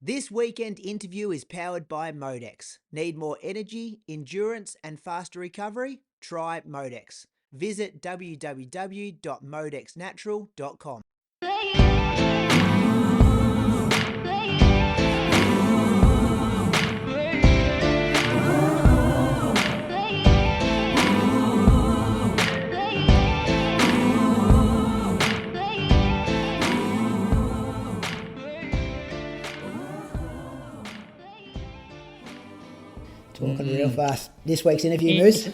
This weekend interview is powered by Modex. Need more energy, endurance, and faster recovery? Try Modex. Visit www.modexnatural.com. Talking real fast. This week's interview, Moose.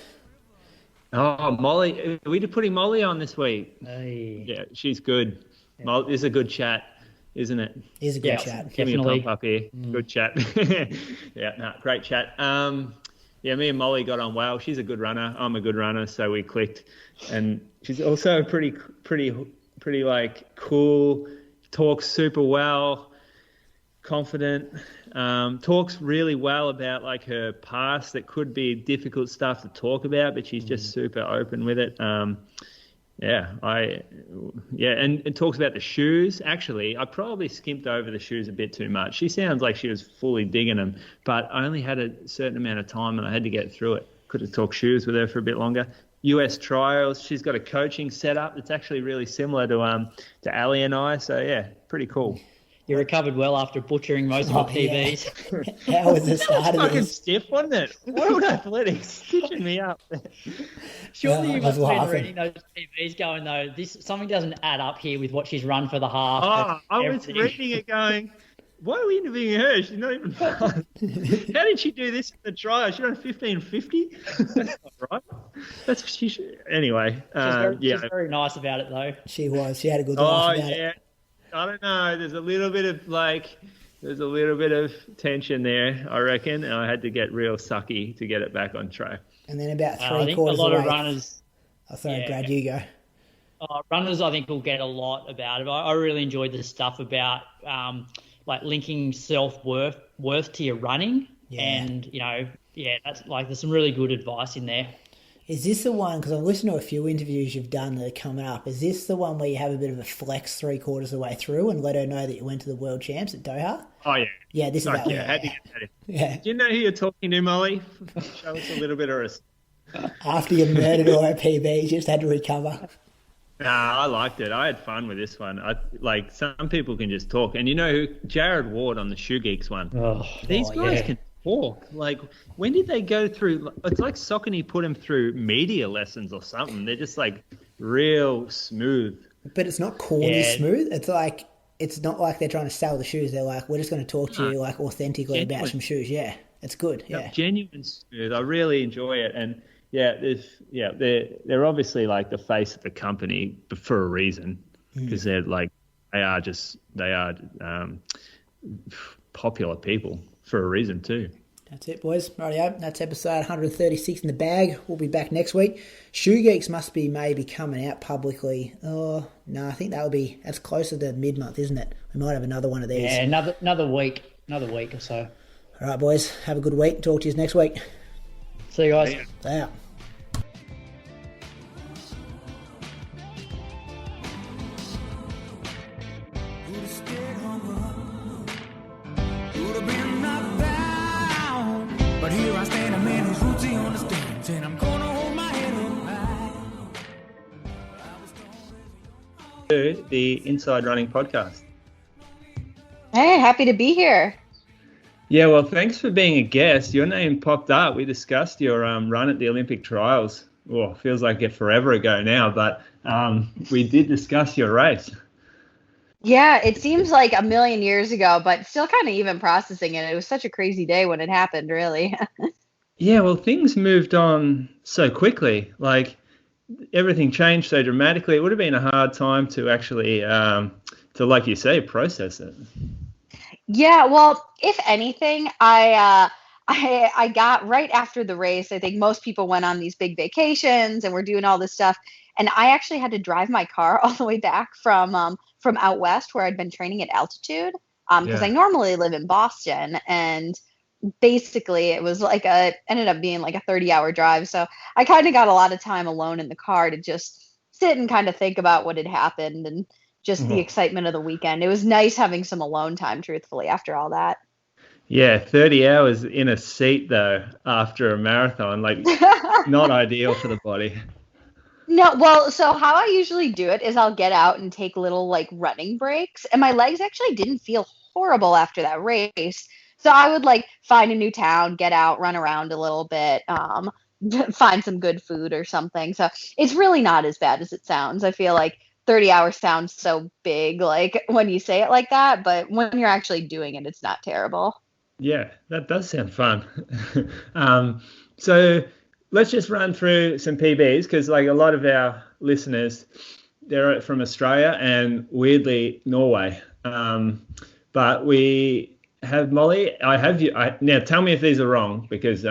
Oh, Molly. Are we putting Molly on this week? Hey. Yeah, she's good. Molly, this is a good chat, isn't it? It is a good chat. Give me a Definitely. pump up here. Good chat. Yeah, no, great chat. Yeah, me and Molly got on well. She's a good runner. I'm a good runner, so we clicked. And she's also pretty like cool, talks super well, confident, talks really well about like her past that could be difficult stuff to talk about, but she's just super open with it. And talks about the shoes. Actually, I probably skimped over the shoes a bit too much. She sounds like she was fully digging them, but I only had a certain amount of time and I had to get through it. Could have talked shoes with her for a bit longer. US trials. She's got a coaching setup that's actually really similar to Ali and I. So yeah, pretty cool. You recovered well after butchering most of the PBs. Yeah. How was the start of Fucking this? stiff, wasn't it? World Athletics stitching me up. Surely Yeah, you I was must have been laughing. reading those PBs going, though, something doesn't add up here with what she's run for the half. Oh, I was Everything. reading it going, why are we interviewing her? She's not even fun. How did she do this in the trial? She ran 15:50? That's not right. That's she should, anyway. She's very nice about it, though. She was. She had a good Oh laugh about it. yeah. I don't know. There's a little bit of tension there, I reckon, and I had to get real sucky to get it back on track. And then about I think a three-quarters lot away. of runners, Oh, sorry, yeah. Brad, you go. runners, I think, will get a lot about it. I really enjoyed the stuff about like linking self-worth to your running, Yeah. and that's like there's some really good advice in there. Is this the one, because I've listened to a few interviews you've done that are coming up, is this the one where you have a bit of a flex three-quarters of the way through and let her know that you went to the World Champs at Doha? Oh yeah. Yeah, this is that one. Yeah, had to get that in. Yeah. Do you know who you're talking to, Molly? Show us a little bit of us. After you murdered all her PB, you just had to recover. Nah, I liked it. I had fun with this one. Like some people can just talk, and you know who? Jared Ward on the Shoe Geeks one. These guys can talk. Like, when did they go through? It's like Saucony put him through media lessons or something. They're just like real smooth. But it's not corny Yeah. smooth. It's like, it's not like they're trying to sell the shoes. They're like, we're just going to talk to you like authentically about Genuine. some shoes. Yeah, it's good. Yeah. Genuine smooth. I really enjoy it, and they're obviously like the face of the company for a reason, because they are popular people for a reason too. That's it, boys. Rightio. That's episode 136 in the bag. We'll be back next week. Shoe Geeks must be maybe coming out publicly. Oh, no, I think that's closer to mid-month, isn't it? We might have another one of these. Yeah, another week or so. All right, boys. Have a good week. Talk to you next week. See you guys. Yeah. See ya. Could have been knocked down, but here I stand, a man whose roots he understands, and I'm gonna hold my head up high. To the Inside Running podcast. Hey, happy to be here. Yeah, well, thanks for being a guest. Your name popped up. We discussed your run at the Olympic trials. Oh, feels like it forever ago now, but we did discuss your race. Yeah, it seems like a million years ago, but still kind of even processing it. It was such a crazy day when it happened, really. Yeah, well, things moved on so quickly. Like, everything changed so dramatically. It would have been a hard time to actually, like you say, process it. Yeah, well, if anything, I got right after the race. I think most people went on these big vacations and were doing all this stuff, and I actually had to drive my car all the way back from out west where I'd been training at altitude, because I normally live in Boston, and basically it was like ended up being like a 30-hour drive. So I kind of got a lot of time alone in the car to just sit and kind of think about what had happened and just the excitement of the weekend. It was nice having some alone time, truthfully, after all that. Yeah, 30 hours in a seat though after a marathon, like not ideal for the body. No, well, so how I usually do it is I'll get out and take little like running breaks, and my legs actually didn't feel horrible after that race. So I would like find a new town, get out, run around a little bit, find some good food or something. So it's really not as bad as it sounds. I feel like 30 hours sounds so big, like when you say it like that, but when you're actually doing it, it's not terrible. Yeah, that does sound fun. So let's just run through some PBs because like a lot of our listeners, they're from Australia and weirdly Norway. But we have Molly. I have you. Now tell me if these are wrong because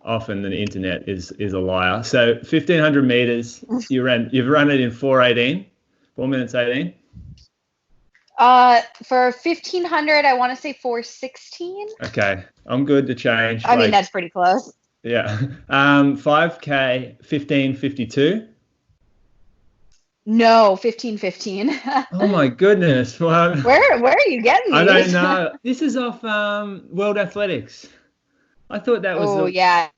often the internet is a liar. So 1,500 meters, you've run it in 4:18, 4 minutes 18. For 1,500, I want to say 4:16. Okay, I'm good to change. I mean, that's pretty close. Yeah. 5K 15:52. No, 15:15. Oh my goodness. Well, Where are you getting these? I don't know. This is off World Athletics. I thought that was. Oh, yeah.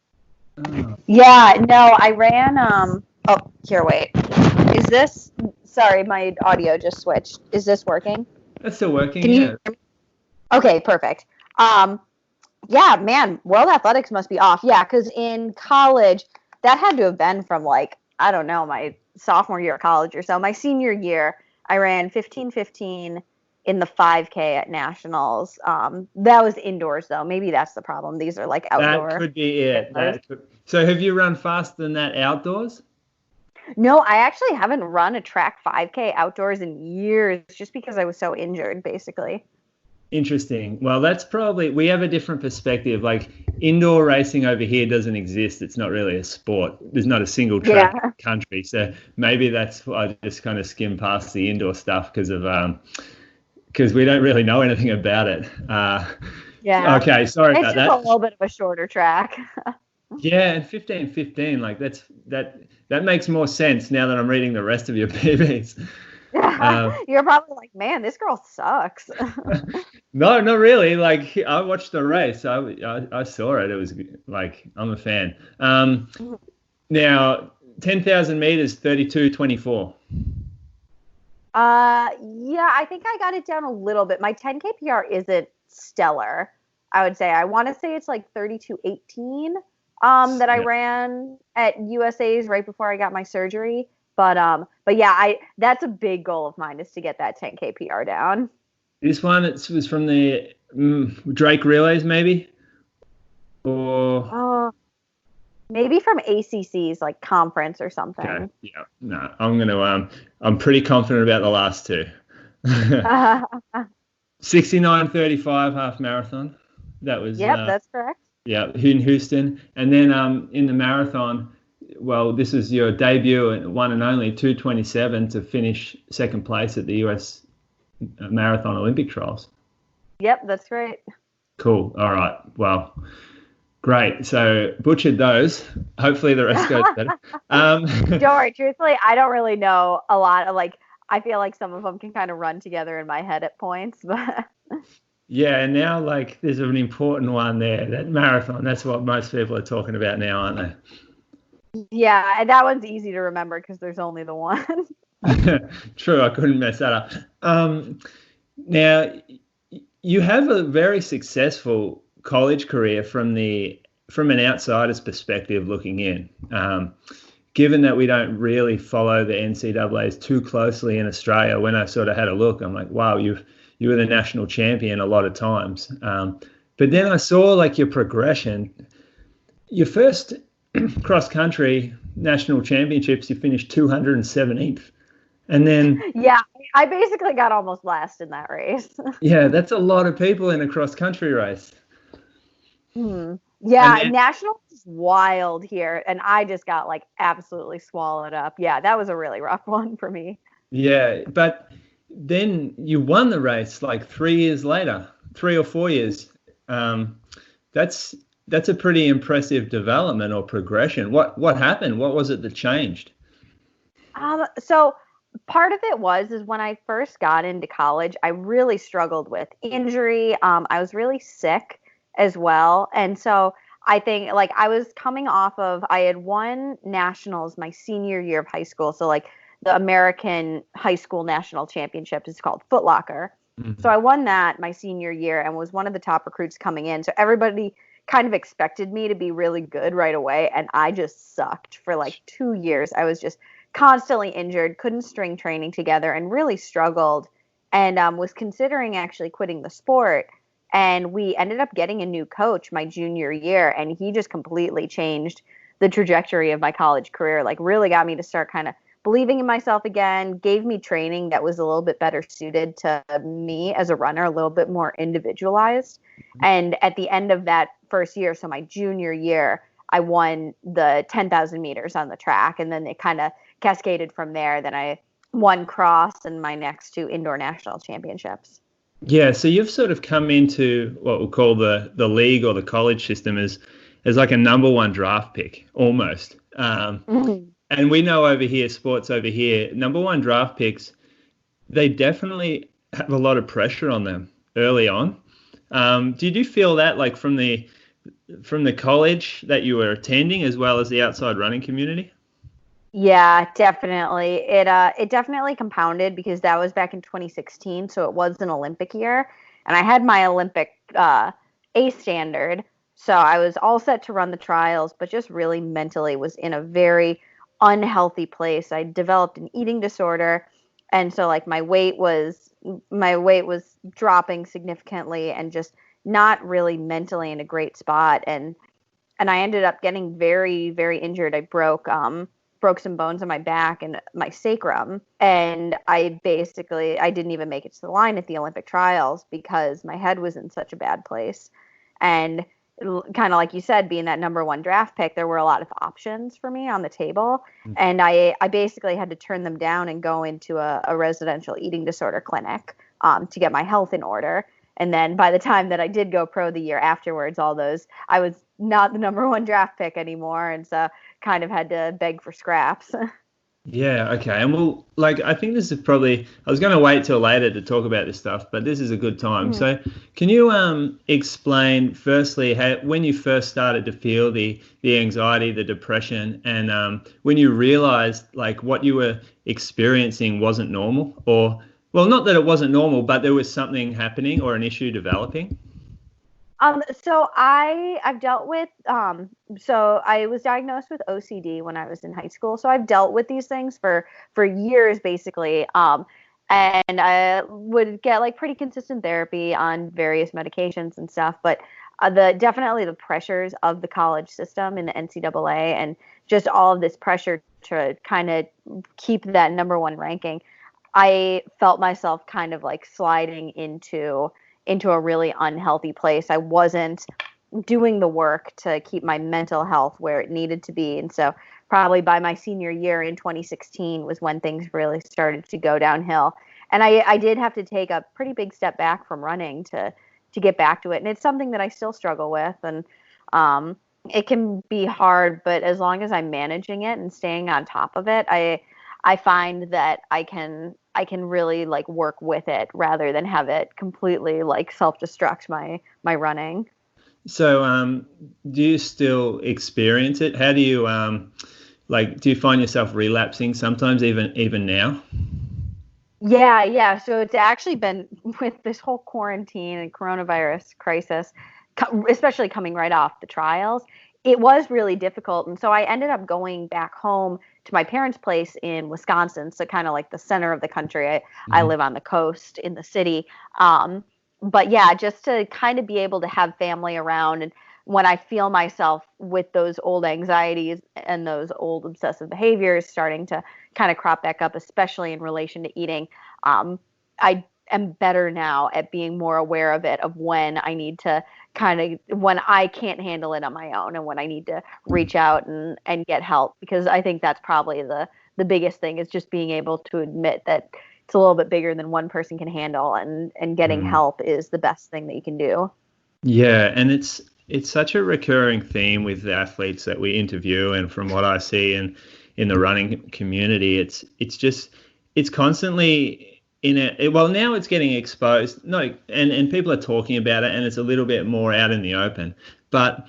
Oh. Yeah, no, I ran. Oh, here, wait. Is this? Sorry, my audio just switched. Is this working? That's still working. Can you hear me? Okay, perfect. Yeah, man, World Athletics must be off. Yeah, because in college, that had to have been from like, I don't know, my sophomore year of college or so. My senior year, I ran 15:15 in the 5K at nationals. That was indoors though. Maybe that's the problem. These are like outdoor. That could be it. So have you run faster than that outdoors? No, I actually haven't run a track 5K outdoors in years just because I was so injured, basically. Interesting. Well, that's probably, we have a different perspective. Like indoor racing over here doesn't exist. It's not really a sport. There's not a single track country. So maybe that's why I just kind of skim past the indoor stuff because we don't really know anything about it. Yeah. Okay. Sorry about that. It's just a little bit of a shorter track. Yeah. And 15:15, like that makes more sense now that I'm reading the rest of your PBs. You're probably like, man, this girl sucks. No, not really. Like I watched the race. I saw it. It was like, I'm a fan. Now 10,000 meters, 32:24. Yeah, I think I got it down a little bit. My 10K PR isn't stellar, I would say. I want to say it's like 32:18 that I ran at USA's right before I got my surgery. But yeah, that's a big goal of mine is to get that 10K PR down. This one, it was from the Drake Relays, maybe? Or maybe from ACC's like conference or something. Okay. Yeah. No, I'm pretty confident about the last two. 69:35 half marathon. That was. Yep, that's correct. Yeah, in Houston, and then in the marathon. Well, this is your debut at one and only 2:27 to finish second place at the US Marathon Olympic Trials. Yep, that's right. Cool. All right. Well, great. So butchered those. Hopefully the rest goes better. Don't worry. Truthfully, I don't really know a lot of like. I feel like some of them can kind of run together in my head at points, but. Yeah, and now like there's an important one there. That marathon. That's what most people are talking about now, aren't they? Yeah, and that one's easy to remember because there's only the one. True, I couldn't mess that up. Now, you have a very successful college career from an outsider's perspective looking in. Given that we don't really follow the NCAAs too closely in Australia, when I sort of had a look, I'm like, wow, you were the national champion a lot of times. But then I saw like your progression. Your first cross country national championships, you finished 217th, and then I basically got almost last in that race. Yeah, that's a lot of people in a cross country race. Yeah, national is wild here, and I just got like absolutely swallowed up. Yeah, that was a really rough one for me. Yeah, but then you won the race like 3 years later, 3 or 4 years. That's a pretty impressive development or progression. What happened? What was it that changed? So part of it is when I first got into college, I really struggled with injury. I was really sick as well. And so I think like I was coming off of, I had won nationals my senior year of high school. So like the American High School National Championship is called Foot Locker. So I won that my senior year and was one of the top recruits coming in. So everybody kind of expected me to be really good right away. And I just sucked for like 2 years. I was just constantly injured, couldn't string training together, and really struggled, and was considering actually quitting the sport. And we ended up getting a new coach my junior year, and he just completely changed the trajectory of my college career, like really got me to start kind of believing in myself again, gave me training that was a little bit better suited to me as a runner, a little bit more individualized. And at the end of that first year, so my junior year, I won the 10,000 meters on the track, and then it kind of cascaded from there. Then I won cross and my next two indoor national championships. Yeah, so you've sort of come into what we'll call the league or the college system as like a number one draft pick, almost. And we know over here, sports over here, number one draft picks, they definitely have a lot of pressure on them early on. Did you feel that like from the college that you were attending as well as the outside running community? Yeah, definitely. It definitely compounded because that was back in 2016, so it was an Olympic year, and I had my Olympic A standard, so I was all set to run the trials, but just really mentally was in a very unhealthy place. I developed an eating disorder, and so like my weight was dropping significantly, and just not really mentally in a great spot, and I ended up getting very, very injured. I broke some bones in my back and my sacrum. And I didn't even make it to the line at the Olympic trials because my head was in such a bad place. And kind of like you said, being that number one draft pick, there were a lot of options for me on the table. And I basically had to turn them down and go into a residential eating disorder clinic to get my health in order. And then by the time that I did go pro the year afterwards, I was not the number one draft pick anymore. And so kind of had to beg for scraps. Yeah, okay. And we'll, like, I think this is probably, I was going to wait till later to talk about this stuff, but this is a good time. So can you explain firstly when you first started to feel the anxiety, the depression, and when you realized like what you were experiencing wasn't normal, or, well, not that it wasn't normal, but there was something happening or an issue developing? So I've dealt with, so I was diagnosed with OCD when I was in high school. So I've dealt with these things for years, basically. And I would get like pretty consistent therapy on various medications and stuff. But definitely the pressures of the college system and the NCAA and just all of this pressure to kind of keep that number one ranking, I felt myself kind of like sliding into a really unhealthy place. I wasn't doing the work to keep my mental health where it needed to be. And so probably by my senior year in 2016 was when things really started to go downhill. And I did have to take a pretty big step back from running to get back to it. And it's something that I still struggle with. And it can be hard, but as long as I'm managing it and staying on top of it, I find that I can really like work with it rather than have it completely like self-destruct my running. So do you still experience it? How do you do you find yourself relapsing sometimes even now? Yeah. So it's actually been with this whole quarantine and coronavirus crisis, especially coming right off the trials, it was really difficult. And so I ended up going back home to my parents' place in Wisconsin, so kind of like the center of the country. I live on the coast in the city. But yeah, just to kind of be able to have family around. And when I feel myself with those old anxieties and those old obsessive behaviors starting to kind of crop back up, especially in relation to eating, I am better now at being more aware of it, of when I need to when I can't handle it on my own and when I need to reach out and get help, because I think that's probably the biggest thing, is just being able to admit that it's a little bit bigger than one person can handle, and getting help is the best thing that you can do. Yeah, and it's such a recurring theme with the athletes that we interview, and from what I see in the running community, it's just it's constantly in well, now it's getting exposed. No, and people are talking about it, and it's a little bit more out in the open. But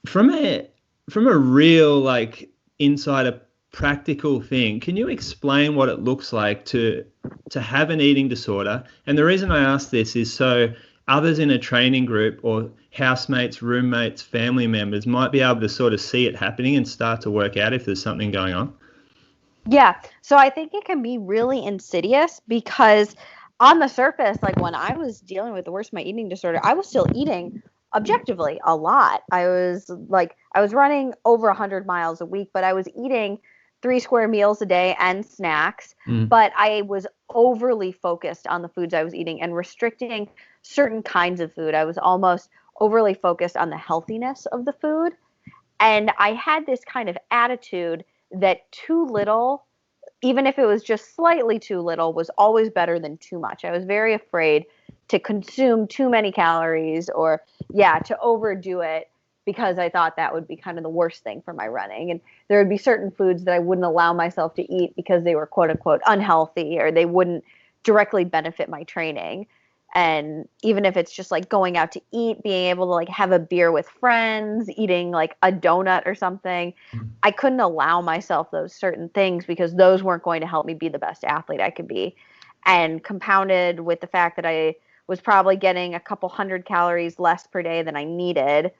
from a real like insider practical thing, can you explain what it looks like to have an eating disorder? And the reason I ask this is so others in a training group or housemates, roommates, family members might be able to sort of see it happening and start to work out if there's something going on. Yeah. So I think it can be really insidious because on the surface, like when I was dealing with the worst of my eating disorder, I was still eating objectively a lot. I was running over 100 miles a week, but I was eating 3 square meals a day and snacks. But I was overly focused on the foods I was eating and restricting certain kinds of food. I was almost overly focused on the healthiness of the food. And I had this kind of attitude that too little, even if it was just slightly too little, was always better than too much. I was very afraid to consume too many calories or, to overdo it because I thought that would be kind of the worst thing for my running. And there would be certain foods that I wouldn't allow myself to eat because they were quote unquote unhealthy or they wouldn't directly benefit my training. And even if it's just like going out to eat, being able to like have a beer with friends, eating like a donut or something, I couldn't allow myself those certain things because those weren't going to help me be the best athlete I could be. And compounded with the fact that I was probably getting a couple hundred calories less per day than I needed,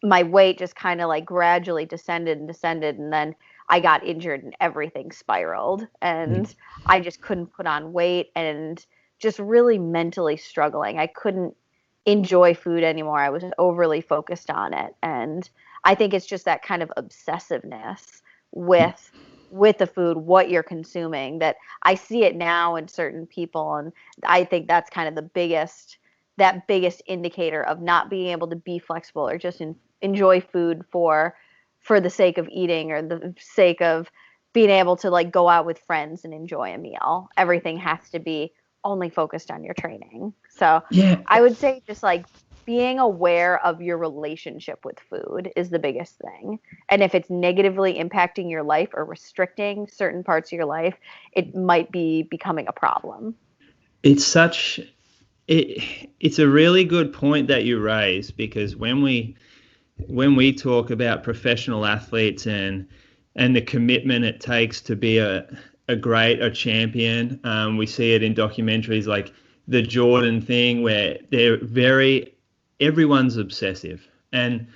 my weight just kind of like gradually descended and descended. And then I got injured and everything spiraled and I just couldn't put on weight and just really mentally struggling. I couldn't enjoy food anymore. I was overly focused on it. And I think it's just that kind of obsessiveness with the food, what you're consuming, that I see it now in certain people. And I think that's kind of that biggest indicator of not being able to be flexible or just enjoy food for the sake of eating or the sake of being able to like go out with friends and enjoy a meal. Everything has to be only focused on your training. So I would say just like being aware of your relationship with food is the biggest thing. And if it's negatively impacting your life or restricting certain parts of your life, it might be becoming a problem. It's a really good point that you raise, because when we talk about professional athletes and the commitment it takes to be a champion, we see it in documentaries like the Jordan thing where everyone's obsessive, and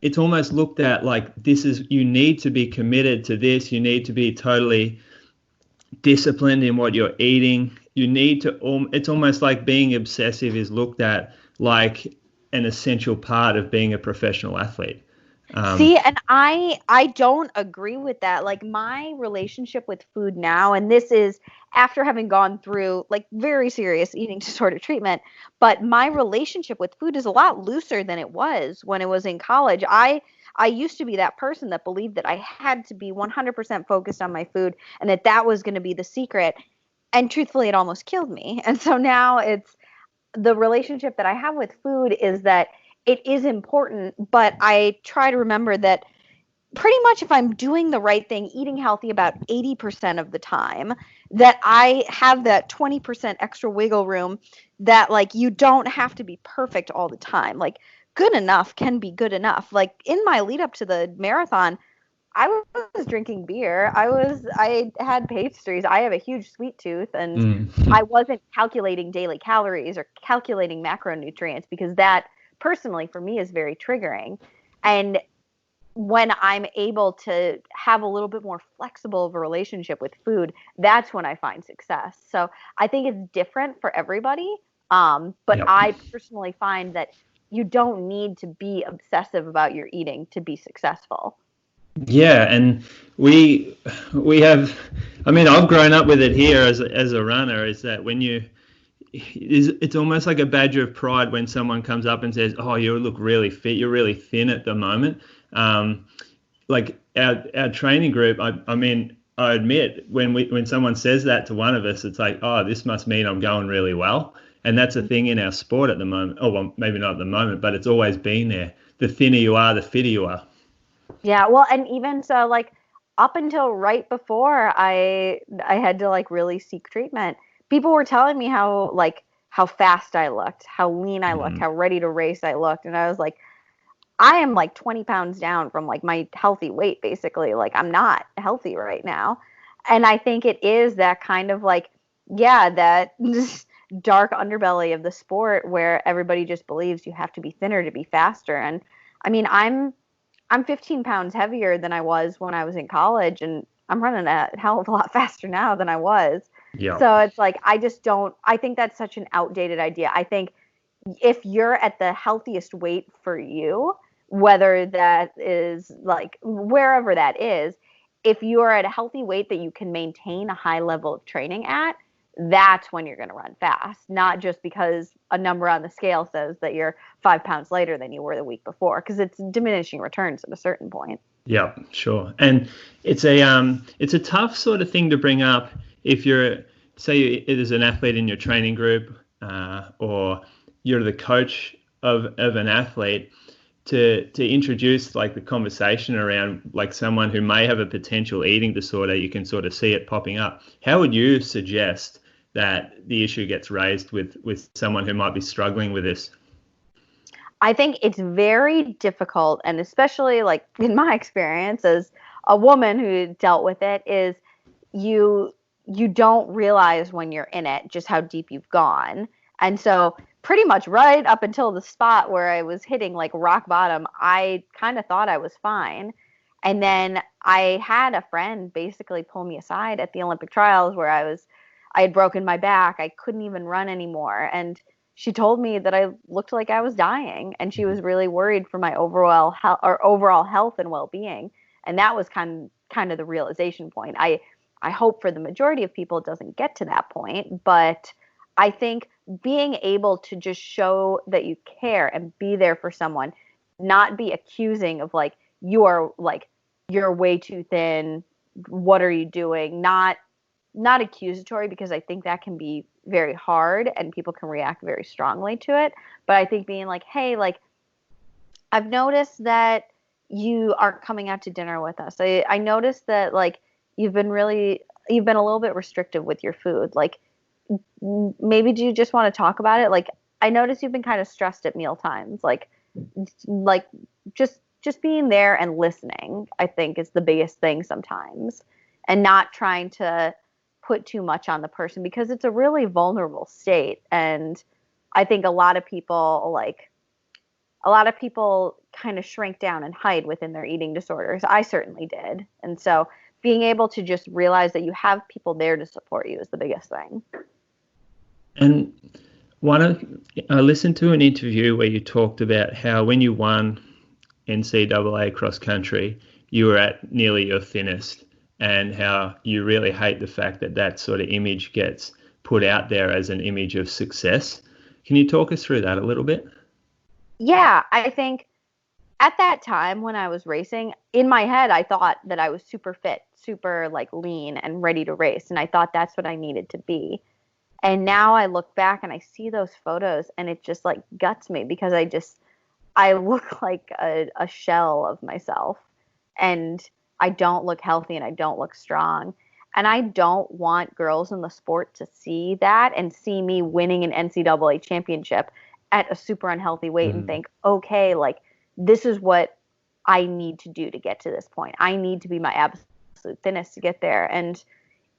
it's almost looked at like you need to be committed to this, you need to be totally disciplined in what you're eating, it's almost like being obsessive is looked at like an essential part of being a professional athlete. See, and I don't agree with that. Like my relationship with food now, and this is after having gone through like very serious eating disorder treatment, but my relationship with food is a lot looser than it was when it was in college. I used to be that person that believed that I had to be 100% focused on my food and that was going to be the secret. And truthfully, it almost killed me. And so now it's the relationship that I have with food is that it is important, but I try to remember that pretty much if I'm doing the right thing, eating healthy about 80% of the time, that I have that 20% extra wiggle room that like you don't have to be perfect all the time. Like good enough can be good enough. Like in my lead up to the marathon, I was drinking beer. I had pastries. I have a huge sweet tooth, and I wasn't calculating daily calories or calculating macronutrients because that personally for me is very triggering. And when I'm able to have a little bit more flexible of a relationship with food, that's when I find success. So I think it's different for everybody. But I personally find that you don't need to be obsessive about your eating to be successful. Yeah, and we have, I mean, I've grown up with it here as a runner, is that it's almost like a badge of pride when someone comes up and says, "Oh, you look really fit. You're really thin at the moment." Like our training group, I mean, I admit when someone says that to one of us, it's like, "Oh, this must mean I'm going really well." And that's a thing in our sport at the moment. Oh, well, maybe not at the moment, but it's always been there. The thinner you are, the fitter you are. Yeah, well, and even so, like, up until right before I had to like really seek treatment, people were telling me how fast I looked, how lean I looked, how ready to race I looked, and I was like, I am like 20 pounds down from like my healthy weight, basically. Like, I'm not healthy right now. And I think it is that kind of like, yeah, that dark underbelly of the sport where everybody just believes you have to be thinner to be faster. And I mean, I'm 15 pounds heavier than I was when I was in college, and I'm running a hell of a lot faster now than I was. Yeah. So it's like, I just don't, I think that's such an outdated idea. I think if you're at the healthiest weight for you, whether that is like wherever that is, if you are at a healthy weight that you can maintain a high level of training at, that's when you're going to run fast, not just because a number on the scale says that you're 5 pounds lighter than you were the week before, because it's diminishing returns at a certain point. Yeah, sure. And it's a tough sort of thing to bring up if you're, say, there's an athlete in your training group, or you're the coach of an athlete, to introduce like the conversation around like someone who may have a potential eating disorder. You can sort of see it popping up. How would you suggest that the issue gets raised with someone who might be struggling with this? I think it's very difficult, and especially like in my experience as a woman who dealt with it, is you you don't realize when you're in it just how deep you've gone. And so pretty much right up until the spot where I was hitting like rock bottom, I kind of thought I was fine. And then I had a friend basically pull me aside at the Olympic trials where I had broken my back. I couldn't even run anymore. And she told me that I looked like I was dying, and she was really worried for my overall health and well-being. And that was kind of the realization point. I hope for the majority of people it doesn't get to that point, but I think being able to just show that you care and be there for someone, not be accusing of like, you're way too thin, what are you doing? Not accusatory, because I think that can be very hard and people can react very strongly to it. But I think being like, hey, like, I've noticed that you aren't coming out to dinner with us. I noticed that like you've been a little bit restrictive with your food. Like, maybe do you just want to talk about it? Like, I noticed you've been kind of stressed at meal times. Like just being there and listening, I think, is the biggest thing sometimes, and not trying to put too much on the person, because it's a really vulnerable state. And I think a lot of people kind of shrink down and hide within their eating disorders. I certainly did. And so being able to just realize that you have people there to support you is the biggest thing. And I listened to an interview where you talked about how when you won NCAA cross country, you were at nearly your thinnest, and how you really hate the fact that that sort of image gets put out there as an image of success. Can you talk us through that a little bit? Yeah, I think at that time when I was racing, in my head, I thought that I was super fit, super like lean and ready to race. And I thought that's what I needed to be. And now I look back and I see those photos and it just like guts me, because I look like a shell of myself, and I don't look healthy and I don't look strong. And I don't want girls in the sport to see that and see me winning an NCAA championship at a super unhealthy weight and think, okay, like, this is what I need to do to get to this point. I need to be my absolute thinnest to get there. And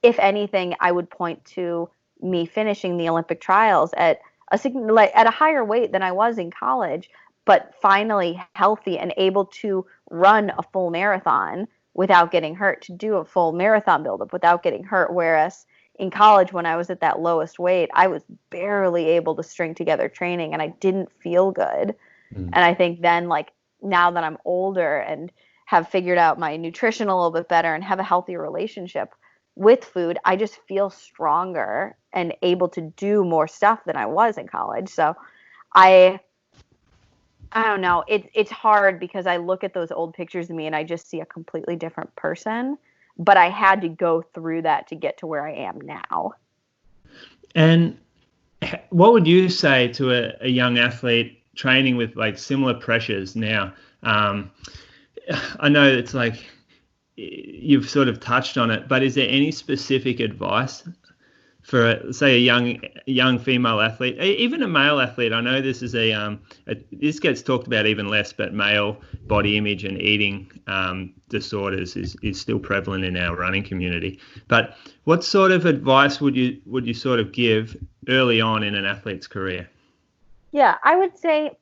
if anything, I would point to me finishing the Olympic trials at a higher weight than I was in college, but finally healthy and able to run a full marathon without getting hurt, to do a full marathon buildup without getting hurt. Whereas in college, when I was at that lowest weight, I was barely able to string together training and I didn't feel good. And I think then, like, now that I'm older and have figured out my nutrition a little bit better and have a healthier relationship with food, I just feel stronger and able to do more stuff than I was in college. So I don't know. It's hard, because I look at those old pictures of me and I just see a completely different person. But I had to go through that to get to where I am now. And what would you say to a young athlete training with like similar pressures now? I know it's like you've sort of touched on it, but is there any specific advice for, say, a young female athlete, even a male athlete? I know this is this gets talked about even less, but male body image and eating disorders is still prevalent in our running community. But what sort of advice would you sort of give early on in an athlete's career? Yeah, I would say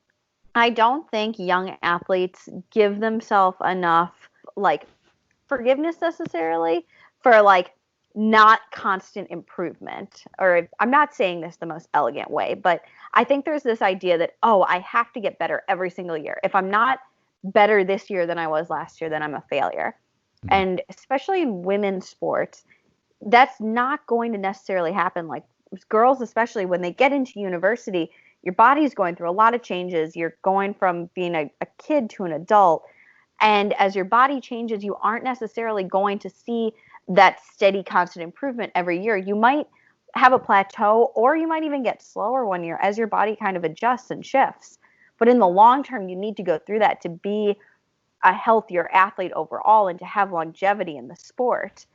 I don't think young athletes give themselves enough like forgiveness necessarily for like not constant improvement. Or I'm not saying this the most elegant way, but I think there's this idea that, oh, I have to get better every single year. If I'm not better this year than I was last year, then I'm a failure. And especially in women's sports, that's not going to necessarily happen. Like girls, especially when they get into university, your body's going through a lot of changes. You're going from being a kid to an adult. And as your body changes, you aren't necessarily going to see that steady, constant improvement every year. You might have a plateau, or you might even get slower 1 year as your body kind of adjusts and shifts. But in the long term, you need to go through that to be a healthier athlete overall and to have longevity in the sport.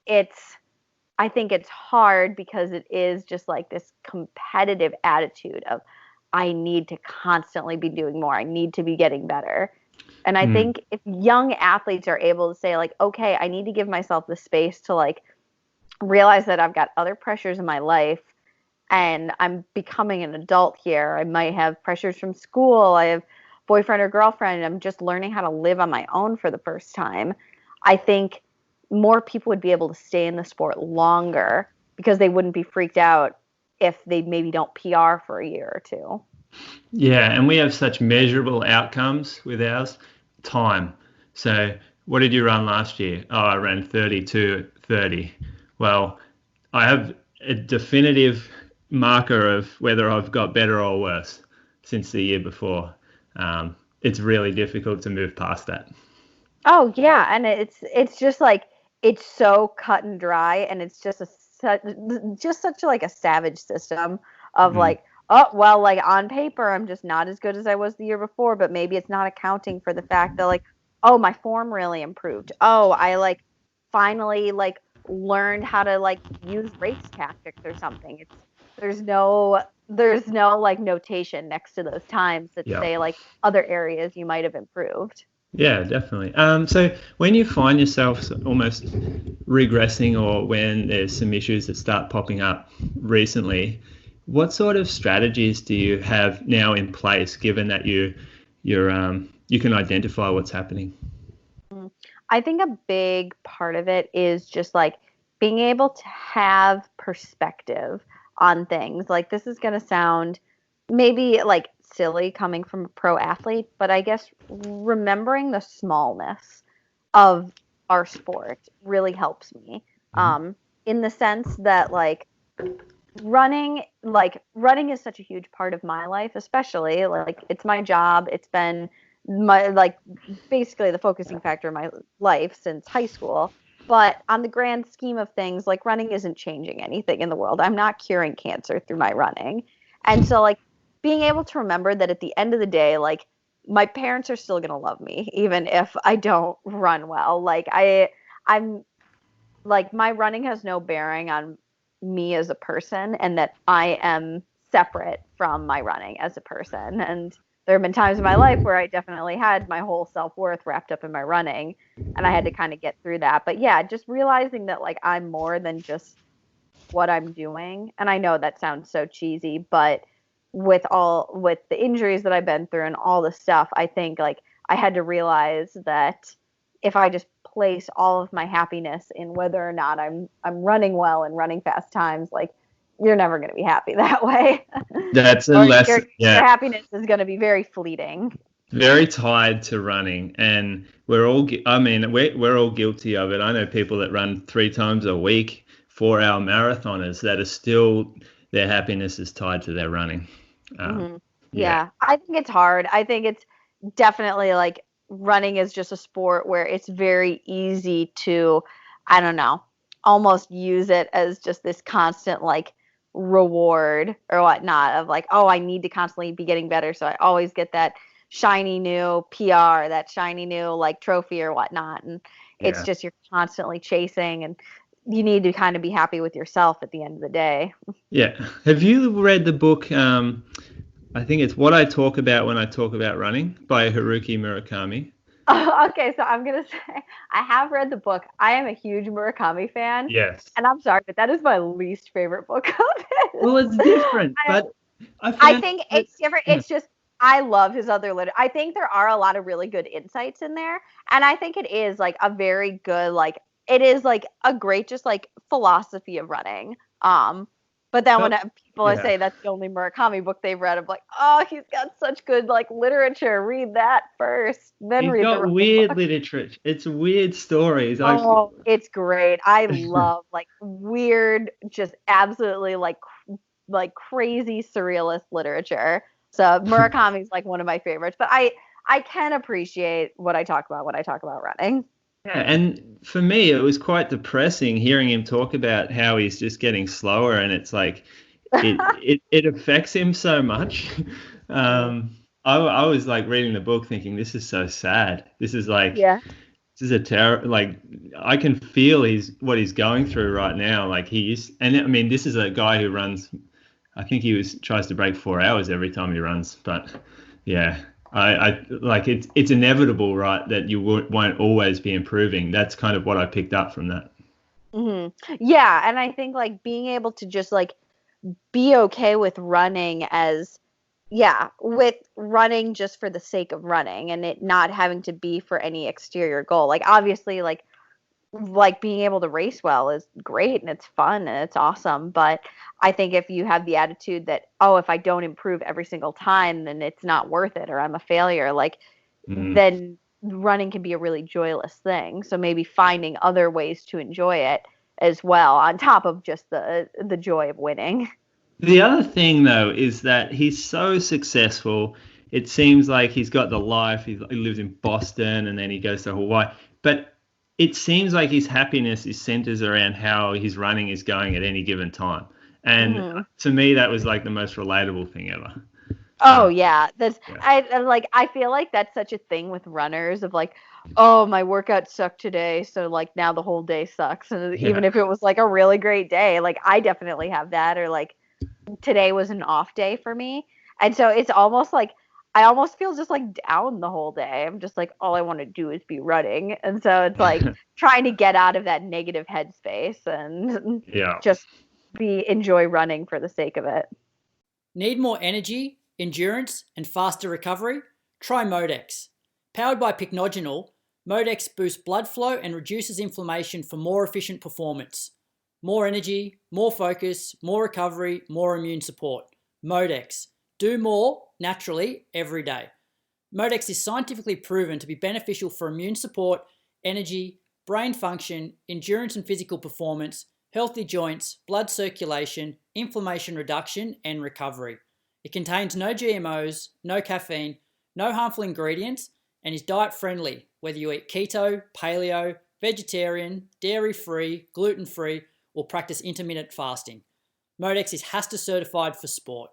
I think it's hard because it is just like this competitive attitude of, I need to constantly be doing more. I need to be getting better. And I think if young athletes are able to say like, okay, I need to give myself the space to like realize that I've got other pressures in my life and I'm becoming an adult here. I might have pressures from school. I have boyfriend or girlfriend. I'm just learning how to live on my own for the first time. I think more people would be able to stay in the sport longer because they wouldn't be freaked out if they maybe don't PR for a year or two. Yeah, and we have such measurable outcomes with ours. Time. So what did you run last year? Oh, I ran 32:30. Well, I have a definitive marker of whether I've got better or worse since the year before. It's really difficult to move past that. Oh yeah, and it's just like it's so cut and dry, and it's just such like a savage system of like, oh well, like on paper I'm just not as good as I was the year before, but maybe it's not accounting for the fact that like, oh, my form really improved. Oh, I like finally like learned how to like use race tactics or something. There's no like notation next to those times that say like other areas you might have improved. Yeah, definitely. So when you find yourself almost regressing, or when there's some issues that start popping up recently, what sort of strategies do you have now in place, given that you can identify what's happening? I think a big part of it is just like being able to have perspective on things. Like this is going to sound maybe like silly coming from a pro athlete, but I guess remembering the smallness of our sport really helps me. In the sense that like running is such a huge part of my life, especially like it's my job. It's been my like basically the focusing factor of my life since high school. But on the grand scheme of things, like running isn't changing anything in the world. I'm not curing cancer through my running. And so like being able to remember that at the end of the day, like my parents are still gonna love me even if I don't run well. Like I'm like my running has no bearing on me as a person, and that I am separate from my running as a person. And there have been times in my life where I definitely had my whole self-worth wrapped up in my running, and I had to kind of get through that. But yeah, just realizing that like I'm more than just what I'm doing. And I know that sounds so cheesy, but with the injuries that I've been through and all the stuff, I think like I had to realize that if I just place all of my happiness in whether or not I'm running well and running fast times, like you're never going to be happy that way. That's a Or lesson. your happiness is going to be very fleeting. Very tied to running, and we're all guilty of it. I know people that run 3 times a week, 4-hour marathoners that are still, their happiness is tied to their running. Yeah, I think it's hard. I think it's definitely like running is just a sport where it's very easy to, I don't know, almost use it as just this constant like reward or whatnot of like, oh, I need to constantly be getting better. So I always get that shiny new PR, that shiny new like trophy or whatnot. And It's just you're constantly chasing, and you need to kind of be happy with yourself at the end of the day. Yeah. Have you read the book? I think it's What I Talk About When I Talk About Running by Haruki Murakami. Okay, so I'm gonna say I have read the book. I am a huge Murakami fan, Yes. and I'm sorry, but that is my least favorite book of his. Well, it's different, but I I found think that, it's different. It's just I love his other literature. I think there are a lot of really good insights in there, and I think it is like a very good it is like a great just like philosophy of running. But then when people say that's the only Murakami book they've read, I'm like, oh, he's got such good like literature. Read that first, then he's read the got running weird book. literature. It's weird stories. Oh, it's great. I love like weird, just absolutely like crazy surrealist literature. So Murakami's like one of my favorites, but I can appreciate what I talk about when I talk about running. Yeah, and for me, it was quite depressing hearing him talk about how he's just getting slower, and it's like it affects him so much. I was like reading the book thinking, this is so sad. This is like Yeah. this is a terror. Like I can feel what he's going through right now. Like and I mean, this is a guy who runs. I think tries to break 4 hours every time he runs, but yeah. I like it's inevitable, right, that you won't always be improving. That's kind of what I picked up from that. Yeah, and I think like being able to just like be okay with running with running just for the sake of running and it not having to be for any exterior goal. Like obviously like being able to race well is great and it's fun and it's awesome, but I think if you have the attitude that, oh, if I don't improve every single time, then it's not worth it or I'm a failure, like then running can be a really joyless thing. So maybe finding other ways to enjoy it as well on top of just the joy of winning. The other thing though is that he's so successful. It seems like he's got the life. He lives in Boston and then he goes to Hawaii, but it seems like his happiness centers around how his running is going at any given time. And to me, that was like the most relatable thing ever. Oh yeah, I feel like that's such a thing with runners of like, oh, my workout sucked today, so like now the whole day sucks. And even if it was like a really great day, like I definitely have that, or like today was an off day for me, and so it's almost like I almost feel just like down the whole day. I'm just like all I want to do is be running, and so it's like trying to get out of that negative headspace and just enjoy running for the sake of it. Need more energy, endurance, and faster recovery? Try Modex. Powered by Pycnogenol, Modex boosts blood flow and reduces inflammation for more efficient performance. More energy, more focus, more recovery, more immune support. Modex. Do more, naturally, every day. Modex is scientifically proven to be beneficial for immune support, energy, brain function, endurance and physical performance, healthy joints, blood circulation, inflammation reduction, and recovery. It contains no GMOs, no caffeine, no harmful ingredients, and is diet friendly, whether you eat keto, paleo, vegetarian, dairy-free, gluten-free, or practice intermittent fasting. Modex is HASTA certified for sport.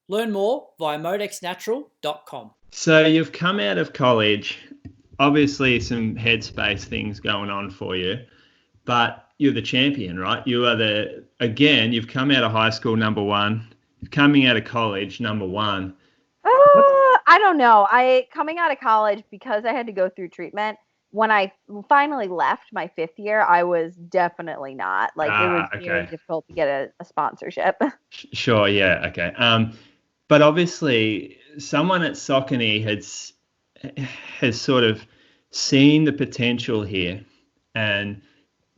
Learn more via modexnatural.com. So you've come out of college, obviously some headspace things going on for you, but you're the champion, right? You are you've come out of high school number one, coming out of college number one. I don't know. Coming out of college, because I had to go through treatment, when I finally left my 5th year, I was definitely not. Like it was very difficult to get a sponsorship. Sure, yeah, okay. But obviously someone at Saucony has sort of seen the potential here and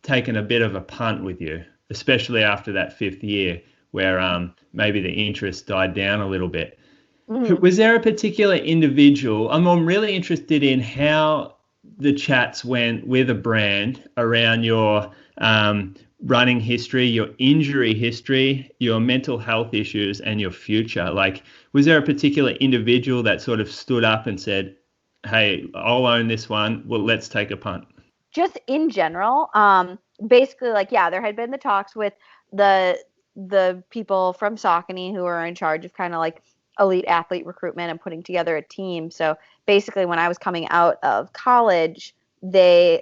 taken a bit of a punt with you, especially after that 5th year where maybe the interest died down a little bit. Was there a particular individual? I'm really interested in how the chats went with a brand around your running history, your injury history, your mental health issues, and your future. Like, was there a particular individual that sort of stood up and said, hey, I'll own this one. Well, let's take a punt. Just in general, basically, like, yeah, there had been the talks with the people from Saucony who are in charge of kind of like elite athlete recruitment and putting together a team. So basically when I was coming out of college, they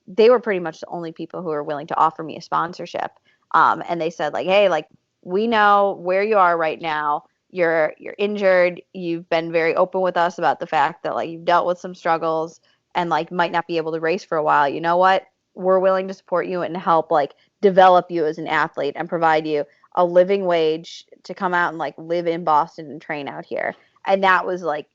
they were pretty much the only people who were willing to offer me a sponsorship. And they said like, hey, like, we know where you are right now. You're injured. You've been very open with us about the fact that like you've dealt with some struggles and like might not be able to race for a while. You know what? We're willing to support you and help like develop you as an athlete and provide you a living wage to come out and like live in Boston and train out here. And that was like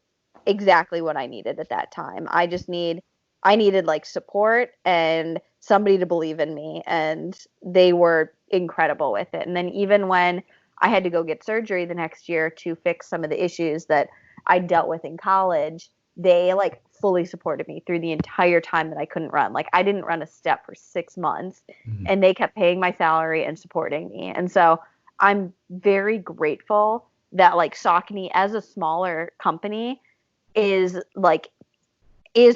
exactly what I needed at that time. I needed like support and somebody to believe in me, and they were incredible with it. And then even when I had to go get surgery the next year to fix some of the issues that I dealt with in college, they like fully supported me through the entire time that I couldn't run. Like I didn't run a step for 6 months, and they kept paying my salary and supporting me. And so I'm very grateful that like Saucony as a smaller company is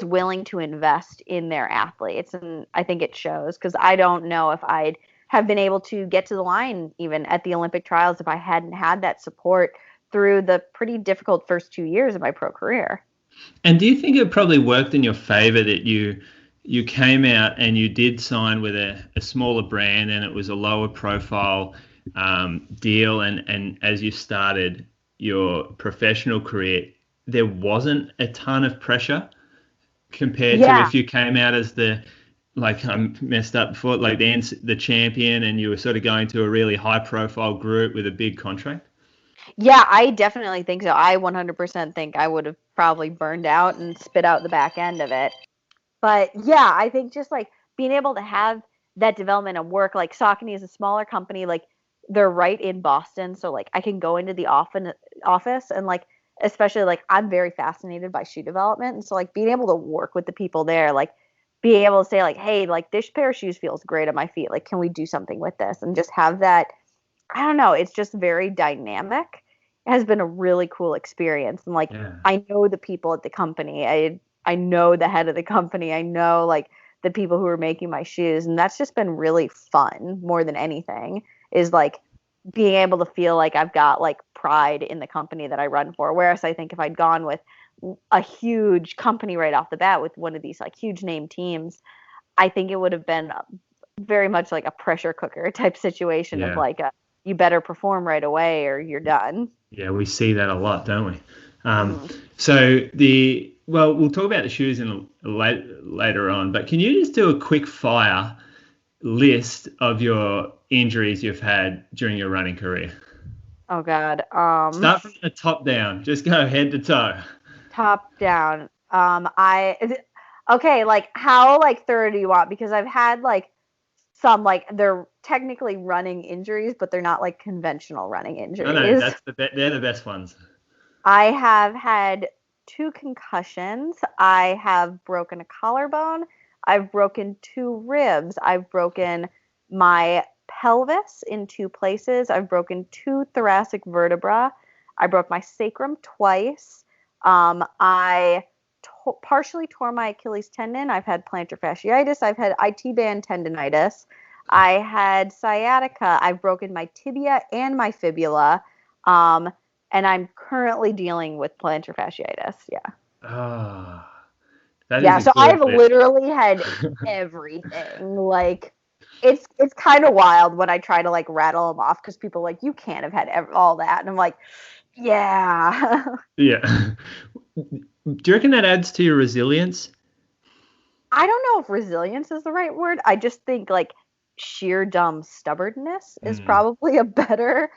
willing to invest in their athletes. And I think it shows, because I don't know if I'd have been able to get to the line even at the Olympic trials if I hadn't had that support through the pretty difficult first 2 years of my pro career. And do you think it probably worked in your favor that you came out and you did sign with a smaller brand, and it was a lower profile deal, and as you started your professional career, there wasn't a ton of pressure compared to if you came out as the, like, I messed up before, like the champion, and you were sort of going to a really high profile group with a big contract? Yeah, I definitely think so. I 100% think I would have probably burned out and spit out the back end of it. But yeah, I think just like being able to have that development and work, like Saucony is a smaller company, like they're right in Boston. So like I can go into the office and like, especially like I'm very fascinated by shoe development. And so like being able to work with the people there, like being able to say like, hey, like this pair of shoes feels great on my feet. Like, can we do something with this? And just have that, I don't know, it's just very dynamic. It has been a really cool experience. And like, I know the people at the company. I know the head of the company. I know like the people who are making my shoes. And that's just been really fun more than anything, is like being able to feel like I've got like pride in the company that I run for. Whereas I think if I'd gone with a huge company right off the bat with one of these like huge name teams, I think it would have been very much like a pressure cooker type situation of like you better perform right away or you're done. Yeah, we see that a lot, don't we? So we'll talk about the shoes later on, but can you just do a quick fire list of your injuries you've had during your running career? Oh God. Start from the top down. Just go head to toe. Top down. Okay, like how like thorough do you want? Because I've had like some like they're technically running injuries, but they're not like conventional running injuries. No, they're the best ones. I have had 2 concussions. I have broken a collarbone. I've broken 2 ribs. I've broken my pelvis in 2 places. I've broken 2 thoracic vertebrae. I broke my sacrum twice. I partially tore my Achilles tendon. I've had plantar fasciitis. I've had IT band tendonitis. I had sciatica. I've broken my tibia and my fibula. And I'm currently dealing with plantar fasciitis. Yeah. So I've literally had everything. Like, it's kind of wild when I try to like rattle them off, because people are like, you can't have had all that, and I'm like, yeah. Yeah. Do you reckon that adds to your resilience? I don't know if resilience is the right word. I just think like sheer dumb stubbornness is probably a better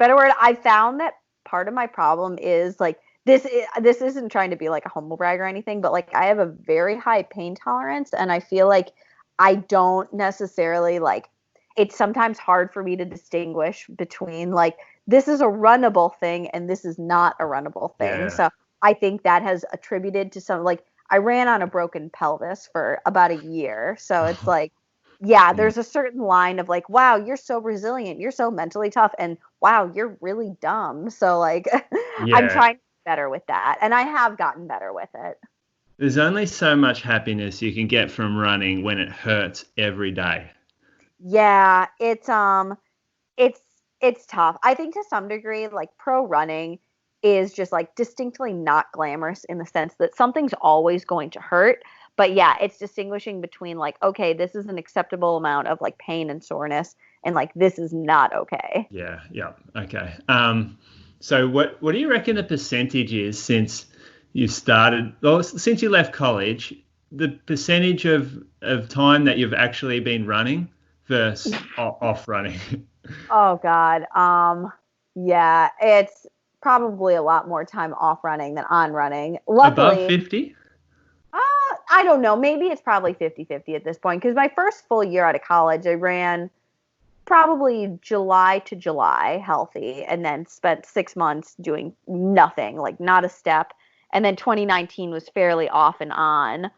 word. I found that part of my problem is like this isn't trying to be like a humble brag or anything, but like I have a very high pain tolerance, and I feel like I don't necessarily like, it's sometimes hard for me to distinguish between like this is a runnable thing and this is not a runnable thing. Yeah. So I think that has attributed to some, like I ran on a broken pelvis for about a year. So it's like, yeah, there's a certain line of like, wow, you're so resilient. You're so mentally tough. And wow, you're really dumb. So like, I'm trying to get better with that. And I have gotten better with it. There's only so much happiness you can get from running when it hurts every day. Yeah, it's tough. I think to some degree, like pro running is just like distinctly not glamorous in the sense that something's always going to hurt, But yeah, it's distinguishing between like, okay, this is an acceptable amount of like pain and soreness, and like this is not okay. Yeah, yeah. Okay. So what do you reckon the percentage is since you started, well, since you left college, the percentage of time that you've actually been running versus off running? Oh God. Yeah, it's probably a lot more time off running than on running. Above Luckily, 50? I don't know. Maybe it's probably 50-50 at this point because my first full year out of college, I ran probably July to July healthy and then spent 6 months doing nothing, like not a step. And then 2019 was fairly off and on.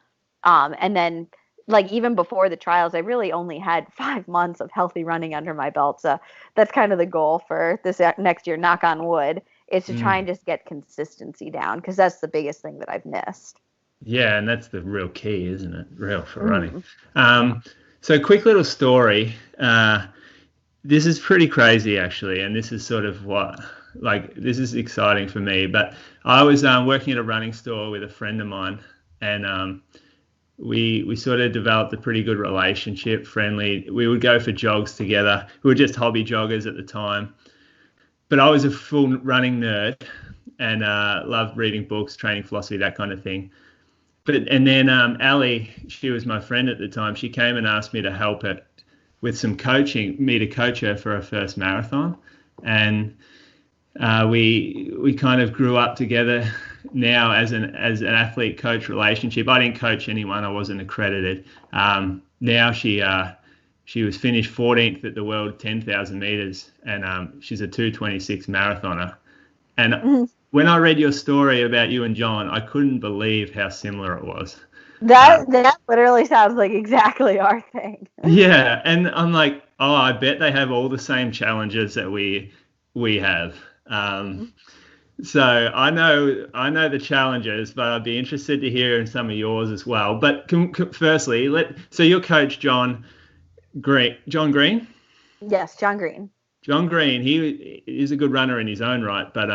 And then like even before the trials, I really only had 5 months of healthy running under my belt. So that's kind of the goal for this next year, knock on wood, is to try and just get consistency down because that's the biggest thing that I've missed. Yeah, and that's the real key, isn't it? Real for running. So quick little story. This is pretty crazy, actually, and this is sort of this is exciting for me. But I was working at a running store with a friend of mine, and we sort of developed a pretty good relationship, friendly. We would go for jogs together. We were just hobby joggers at the time. But I was a full running nerd and loved reading books, training philosophy, that kind of thing. And then Ali, she was my friend at the time. She came and asked me to help it with some coaching, me to coach her for her first marathon. And we kind of grew up together now as an athlete coach relationship. I didn't coach anyone. I wasn't accredited. Now she was finished 14th at the world 10,000 meters, and she's a 2:26 marathoner. And when I read your story about you and John, I couldn't believe how similar it was. That literally sounds like exactly our thing. Yeah, and I'm like, oh, I bet they have all the same challenges that we have. So I know the challenges, but I'd be interested to hear in some of yours as well. But firstly, so your coach John Green. Yes, John Green. John Green, he is a good runner in his own right, but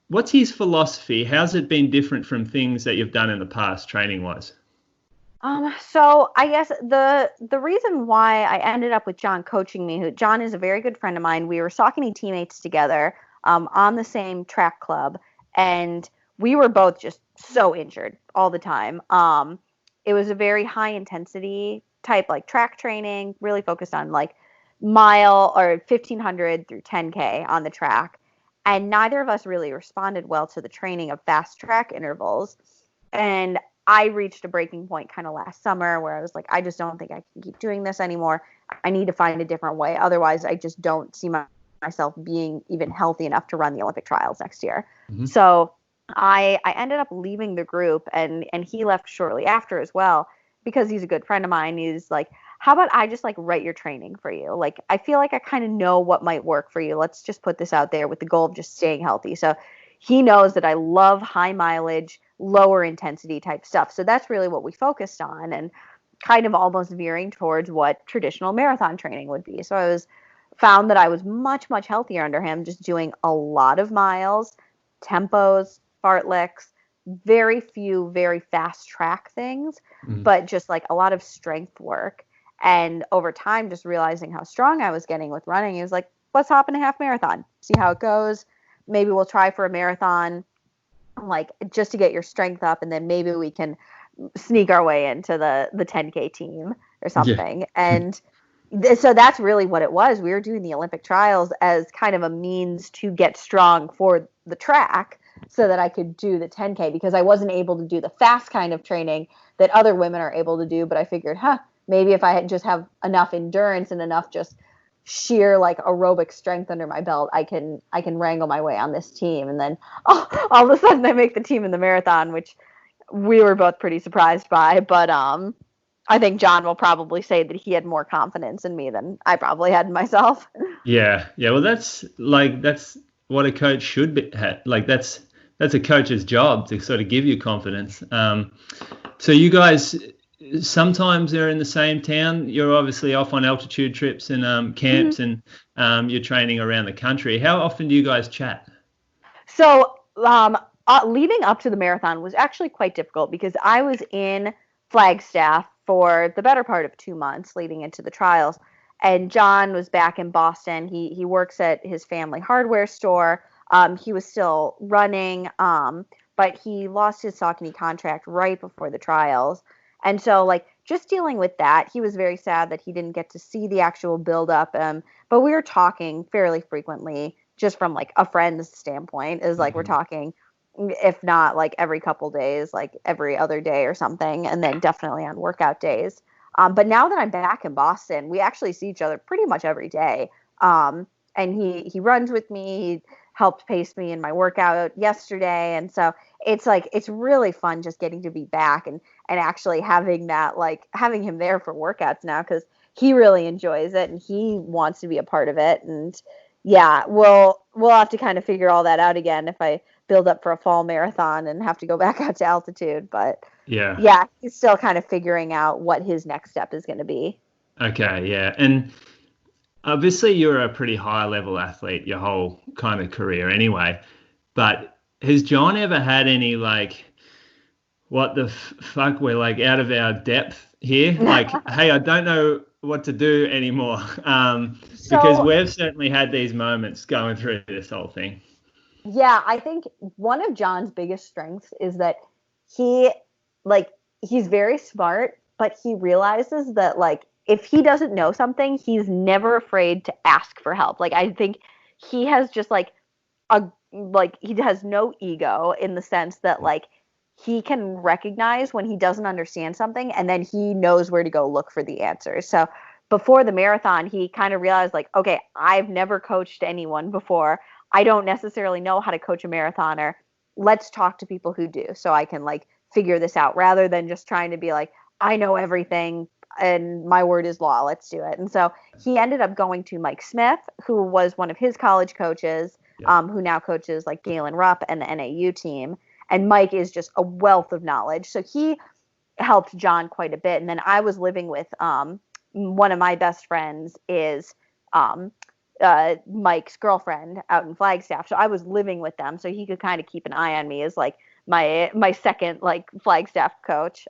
what's his philosophy? How's it been different from things that you've done in the past, training-wise? So I guess the reason why I ended up with John coaching me, John is a very good friend of mine. We were Saucony teammates together on the same track club, and we were both just so injured all the time. It was a very high intensity type like track training, really focused on like mile or 1500 through 10K on the track. And neither of us really responded well to the training of fast track intervals. And I reached a breaking point kind of last summer where I was like, I just don't think I can keep doing this anymore. I need to find a different way. Otherwise, I just don't see myself being even healthy enough to run the Olympic trials next year. Mm-hmm. So I ended up leaving the group, and he left shortly after as well, because he's a good friend of mine. He's like, how about I just like write your training for you? Like, I feel like I kind of know what might work for you. Let's just put this out there with the goal of just staying healthy. So he knows that I love high mileage, lower intensity type stuff. So that's really what we focused on, and kind of almost veering towards what traditional marathon training would be. So I found that I was much, much healthier under him, just doing a lot of miles, tempos, fartleks, very few, very fast track things, but just like a lot of strength work. And over time, just realizing how strong I was getting with running, he was like, let's hop in a half marathon, see how it goes. Maybe we'll try for a marathon, like just to get your strength up. And then maybe we can sneak our way into the 10K team or something. Yeah. And so that's really what it was. We were doing the Olympic trials as kind of a means to get strong for the track so that I could do the 10K, because I wasn't able to do the fast kind of training that other women are able to do. But I figured, maybe if I had just have enough endurance and enough just sheer like aerobic strength under my belt, I can wrangle my way on this team. And then all of a sudden I make the team in the marathon, which we were both pretty surprised by. But I think John will probably say that he had more confidence in me than I probably had in myself. Yeah. Well, that's what a coach should be. Like that's a coach's job, to sort of give you confidence. So you guys sometimes they're in the same town. You're obviously off on altitude trips and camps, and you're training around the country. How often do you guys chat? So leading up to the marathon was actually quite difficult, because I was in Flagstaff for the better part of 2 months leading into the trials. And John was back in Boston. He works at his family hardware store. He was still running, but he lost his Saucony contract right before the trials. And so, like, just dealing with that, he was very sad that he didn't get to see the actual build-up. But we were talking fairly frequently, just from like a friend's standpoint, is like we're talking, if not like every couple days, like every other day or something, and then definitely on workout days. But now that I'm back in Boston, we actually see each other pretty much every day. And he runs with me. He helped pace me in my workout yesterday, and so it's like it's really fun just getting to be back and actually having that, like having him there for workouts now, because he really enjoys it and he wants to be a part of it. And yeah, we'll have to kind of figure all that out again if I build up for a fall marathon and have to go back out to altitude. But yeah, he's still kind of figuring out what his next step is going to be. Okay, yeah. And obviously you're a pretty high level athlete your whole kind of career anyway. But has John ever had any like, what the fuck, we're like out of our depth here? Like, hey, I don't know what to do anymore. Because we've certainly had these moments going through this whole thing. Yeah, I think one of John's biggest strengths is that he's very smart, but he realizes that like if he doesn't know something, he's never afraid to ask for help. Like I think he has just he has no ego in the sense that like he can recognize when he doesn't understand something, and then he knows where to go look for the answers. So before the marathon, he kind of realized like, okay, I've never coached anyone before. I don't necessarily know how to coach a marathoner. Let's talk to people who do so I can like figure this out, rather than just trying to be like, I know everything and my word is law. Let's do it. And so he ended up going to Mike Smith, who was one of his college coaches, who now coaches like Galen Rupp and the NAU team. And Mike is just a wealth of knowledge. So he helped John quite a bit. And then I was living with one of my best friends is Mike's girlfriend out in Flagstaff. So I was living with them, so he could kind of keep an eye on me as like my second like Flagstaff coach.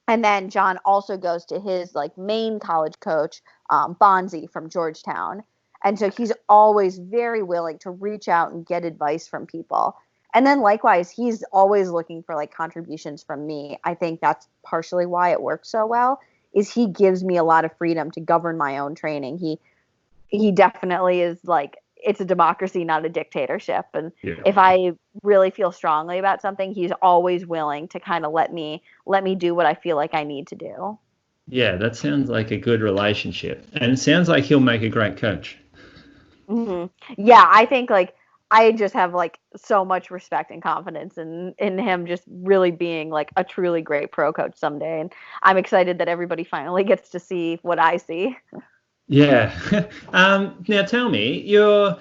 And then John also goes to his like main college coach, Bonzi from Georgetown. And so he's always very willing to reach out and get advice from people. And then likewise, he's always looking for like contributions from me. I think that's partially why it works so well, is he gives me a lot of freedom to govern my own training. He definitely is like, it's a democracy, not a dictatorship. And if I really feel strongly about something, he's always willing to kind of let me do what I feel like I need to do. Yeah, that sounds like a good relationship. And it sounds like he'll make a great coach. Mm-hmm. Yeah, I think like I just have like so much respect and confidence in him just really being like a truly great pro coach someday. And I'm excited that everybody finally gets to see what I see. Yeah. Now tell me, you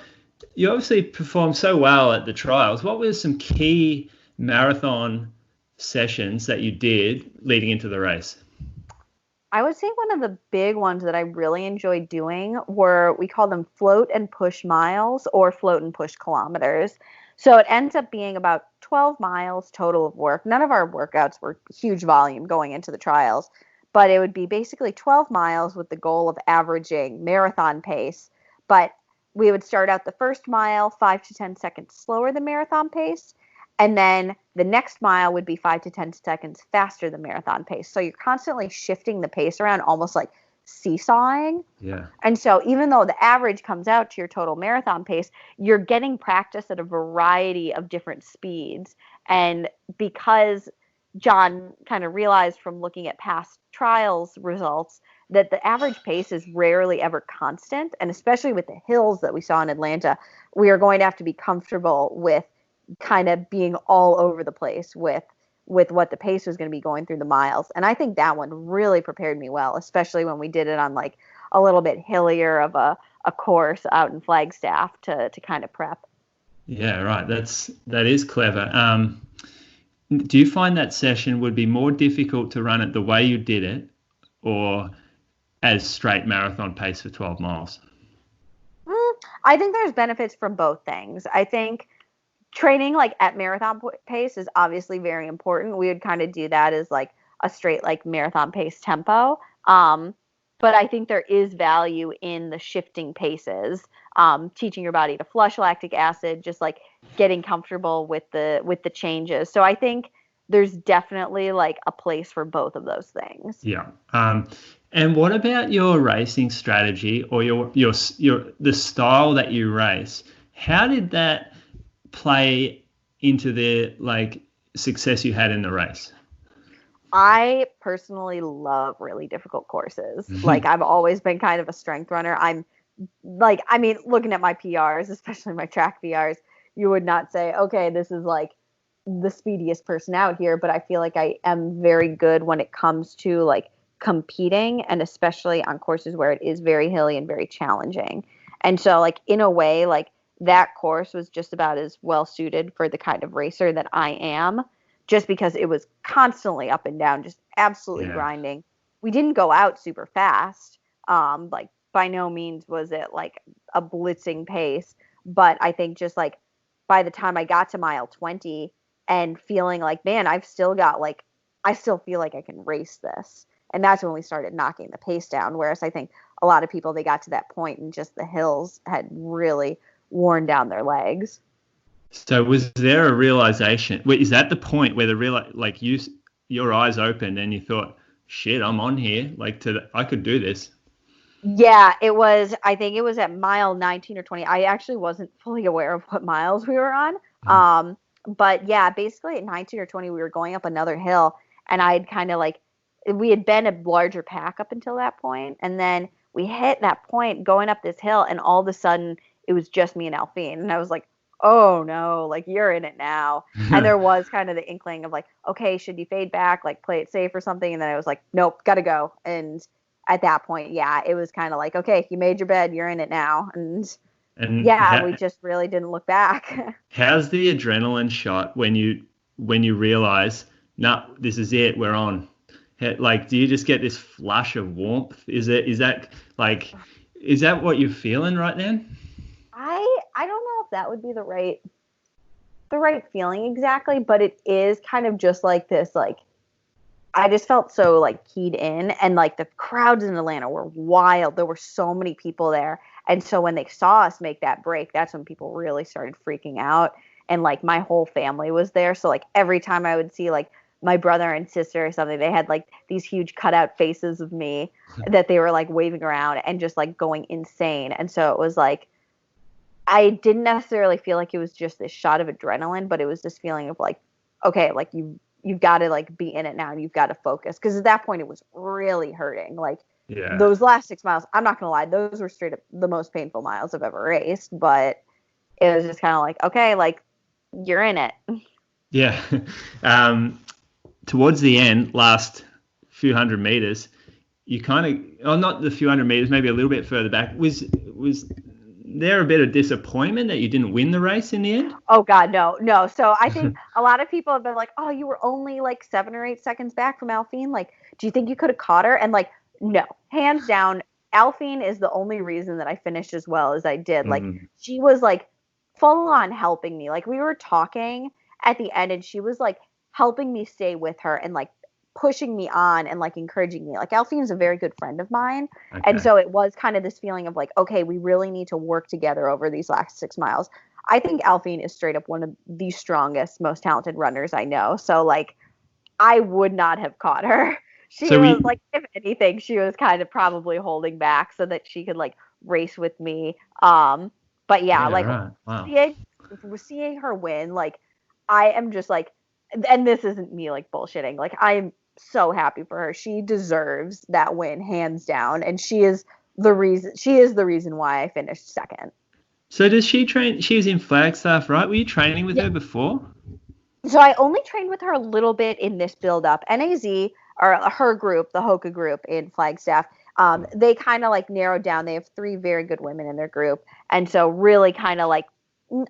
obviously performed so well at the trials. What were some key marathon sessions that you did leading into the race? I would say one of the big ones that I really enjoyed doing we call them float and push miles or float and push kilometers. So it ends up being about 12 miles total of work. None of our workouts were huge volume going into the trials, but it would be basically 12 miles with the goal of averaging marathon pace. But we would start out the first mile 5 to 10 seconds slower than marathon pace. And then the next mile would be 5 to 10 seconds faster than marathon pace. So you're constantly shifting the pace around, almost like seesawing. Yeah. And so even though the average comes out to your total marathon pace, you're getting practice at a variety of different speeds. And because John kind of realized from looking at past trials results that the average pace is rarely ever constant, and especially with the hills that we saw in Atlanta, we are going to have to be comfortable with kind of being all over the place with what the pace was going to be going through the miles. And I think that one really prepared me well, especially when we did it on like a little bit hillier of a course out in Flagstaff to kind of prep. Yeah, right. That is clever. Do you find that session would be more difficult to run it the way you did it or as straight marathon pace for 12 miles? I think there's benefits from both things. I think training like at marathon pace is obviously very important. We would kind of do that as like a straight like marathon pace tempo. But I think there is value in the shifting paces, teaching your body to flush lactic acid, just like getting comfortable with the changes. So I think there's definitely like a place for both of those things. Yeah. And what about your racing strategy or your the style that you race? How did that play into the like success you had in the race? I personally love really difficult courses. Like I've always been kind of a strength runner. I'm like, I mean, looking at my PRs, especially my track PRs, you would not say, okay, this is like the speediest person out here, but I feel like I am very good when it comes to like competing, and especially on courses where it is very hilly and very challenging. And so like in a way, like that course was just about as well suited for the kind of racer that I am, just because it was constantly up and down, just absolutely grinding. We didn't go out super fast. Like by no means was it like a blitzing pace, but I think just like by the time I got to mile 20 and feeling like, man, I've still got like, I still feel like I can race this. And that's when we started knocking the pace down. Whereas I think a lot of people, they got to that point and just the hills had really worn down their legs. So was there a realization? Wait, is that the point where like your eyes opened and you thought, shit, I'm on here. Like I could do this. Yeah, it was, I think it was at mile 19 or 20. I actually wasn't fully aware of what miles we were on. But yeah, basically at 19 or 20, we were going up another hill, and I'd kind of like, we had been a larger pack up until that point, and then we hit that point going up this hill, and all of a sudden it was just me and Alphine, and I was like, oh no, like you're in it now. And there was kind of the inkling of like, okay, should you fade back, like play it safe or something? And then I was like, nope, gotta go. And at that point, yeah, it was kind of like, okay, you made your bed, you're in it now. And yeah, we just really didn't look back. How's the adrenaline shot when you realize, nah, this is it, we're on? Like, do you just get this flush of warmth? Is that what you're feeling right then? I don't know if that would be the right feeling exactly, but it is kind of just like this, like, I just felt so like keyed in, and like the crowds in Atlanta were wild. There were so many people there. And so when they saw us make that break, that's when people really started freaking out. And like my whole family was there. So like every time I would see like my brother and sister or something, they had like these huge cutout faces of me that they were like waving around and just like going insane. And so it was like, I didn't necessarily feel like it was just this shot of adrenaline, but it was this feeling of like, okay, like you've got to like be in it now, and you've got to focus. Because at that point it was really hurting. Like those last 6 miles, I'm not going to lie, those were straight up the most painful miles I've ever raced. But it was just kind of like, okay, like you're in it. Yeah. Towards the end, last few hundred meters, you kind of, not the few hundred meters, maybe a little bit further back, was there a bit of disappointment that you didn't win the race in the end? Oh God, no. So I think a lot of people have been like, oh, you were only like 7 or 8 seconds back from Alphine. Like, do you think you could have caught her? And like, no, hands down, Alphine is the only reason that I finished as well as I did. Like, she was like full on helping me. Like, we were talking at the end, and she was like helping me stay with her and like pushing me on and like encouraging me. Like, Alphine's a very good friend of mine. Okay. And so it was kind of this feeling of like, okay, we really need to work together over these last 6 miles. I think Alphine is straight up one of the strongest, most talented runners I know. So like, I would not have caught her. She was like, if anything, she was kind of probably holding back so that she could like race with me. But yeah, like right. Wow. seeing her win, like I am just like, and this isn't me like bullshitting. Like, I'm so happy for her. She deserves that win hands down, and she is the reason why I finished second. So does she train? She was in Flagstaff, right? Were you training with her before? So I only trained with her a little bit in this build up. NAZ, or her group, the Hoka group in Flagstaff, they kind of like narrowed down. They have 3 very good women in their group, and so really kind of like,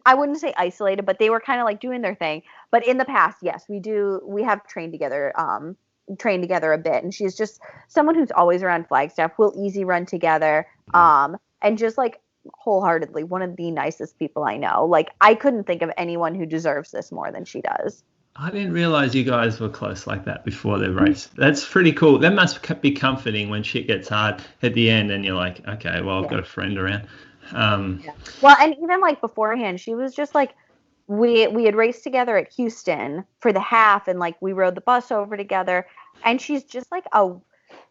I wouldn't say isolated, but they were kind of like doing their thing. But in the past, yes, we have trained together a bit. And she's just someone who's always around Flagstaff. We'll easy run together. And just like wholeheartedly one of the nicest people I know. Like, I couldn't think of anyone who deserves this more than she does. I didn't realize you guys were close like that before the race. That's pretty cool. That must be comforting when shit gets hard at the end and you're like, okay, well, I've Yeah. got a friend around. Yeah. Well, and even like beforehand, she was just like we had raced together at Houston for the half, and like we rode the bus over together, and she's just like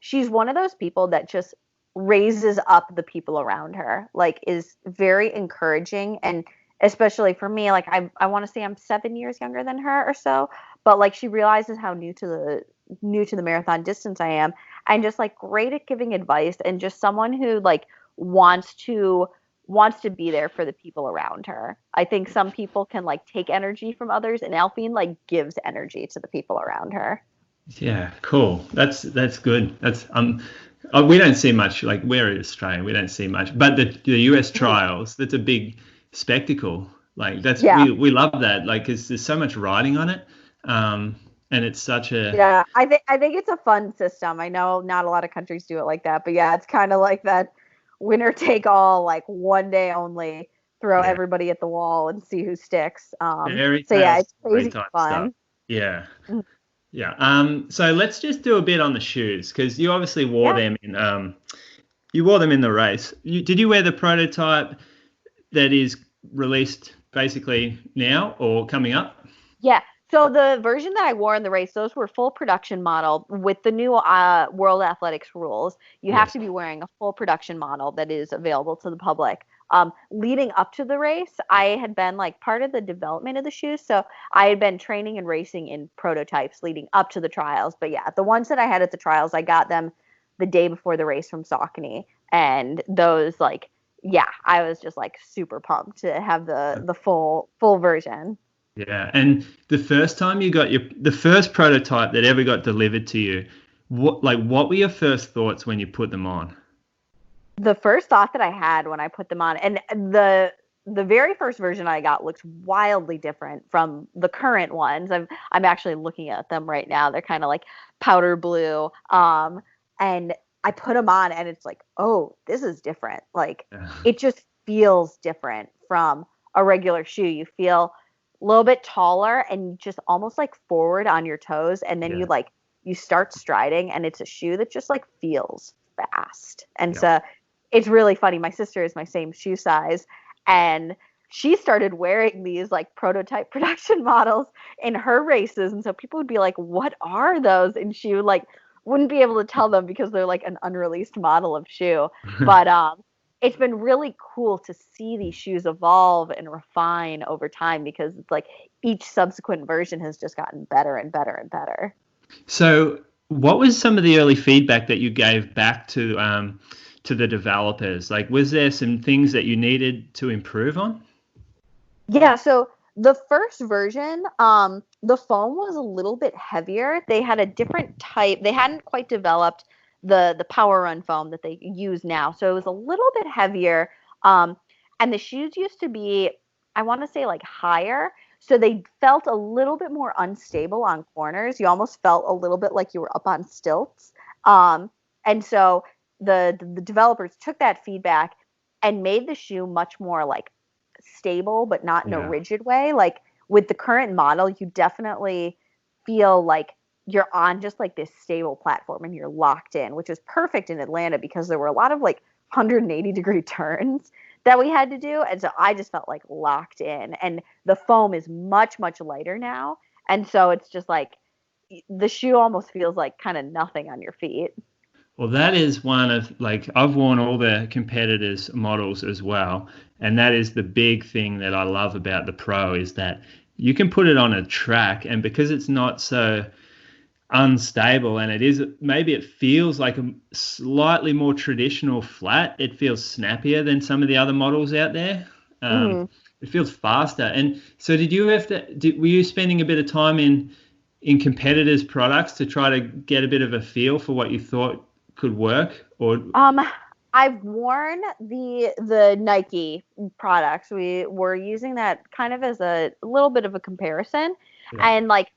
she's one of those people that just raises up the people around her, like is very encouraging, and especially for me, like I want to say I'm 7 years younger than her or so, but like she realizes how new to the marathon distance I am, and just like great at giving advice, and just someone who like wants to wants to be there for the people around her. I think some people can like take energy from others, and Alphine like gives energy to the people around her. Yeah, cool. That's good. That's we don't see much, like we're in Australia, we don't see much. But the US trials, that's a big spectacle. Like that's Yeah. we love that. Like 'cause there's so much riding on it. And it's such a Yeah, I think it's a fun system. I know not a lot of countries do it like that, but yeah, it's kind of like that winner take all, like one day only, throw yeah, everybody at the wall and see who sticks. fairy So yeah, tale it's story crazy type stuff. fun. Yeah. Mm. Yeah. So let's just do a bit on the shoes because you obviously wore Yeah. them in you wore them in the race. Did you wear the prototype that is released basically now or coming up? Yeah. So the version that I wore in the race, those were full production model with the new World Athletics rules. You have Yes. to be wearing a full production model that is available to the public. Leading up to the race, I had been like part of the development of the shoes. So I had been training and racing in prototypes leading up to the trials. But yeah, the ones that I had at the trials, I got them the day before the race from Saucony. And those like, yeah, I was just like super pumped to have the full version. Yeah. And the first time you got the first prototype that ever got delivered to you, what were your first thoughts when you put them on? The first thought that I had when I put them on, and the very first version I got looks wildly different from the current ones. I'm actually looking at them right now. They're kind of like powder blue. And I put them on, and it's like, oh, this is different. Like it just feels different from a regular shoe. You feel a little bit taller and just almost like forward on your toes, and then Yeah. you start striding, and it's a shoe that just like feels fast. And Yeah. so it's really funny. My sister is my same shoe size, and she started wearing these like prototype production models in her races. And so people would be like, what are those? And she would like wouldn't be able to tell them because they're like an unreleased model of shoe. But it's been really cool to see these shoes evolve and refine over time, because it's like each subsequent version has just gotten better and better and better. So, what was some of the early feedback that you gave back to the developers? Like, was there some things that you needed to improve on? Yeah, so the first version, the foam was a little bit heavier. They had a different type. They hadn't quite developed the Power Run foam that they use now. So it was a little bit heavier. And the shoes used to be, I want to say, like higher. So they felt a little bit more unstable on corners. You almost felt a little bit like you were up on stilts. And so the developers took that feedback and made the shoe much more like stable, but not in a rigid way. Like with the current model, you definitely feel like you're on just like this stable platform and you're locked in, which is perfect in Atlanta because there were a lot of like 180-degree turns that we had to do. And so I just felt like locked in, and the foam is much, much lighter now. And so it's just like the shoe almost feels like kind of nothing on your feet. Well, that is one of, like, I've worn all the competitors' models as well. And that is the big thing that I love about the Pro is that you can put it on a track, and because it's not so unstable and maybe it feels like a slightly more traditional flat, it feels snappier than some of the other models out there. It feels faster. And so were you spending a bit of time in competitors' products to try to get a bit of a feel for what you thought could work? Or I've worn the Nike products. We were using that kind of as a little bit of a comparison. Yeah. And like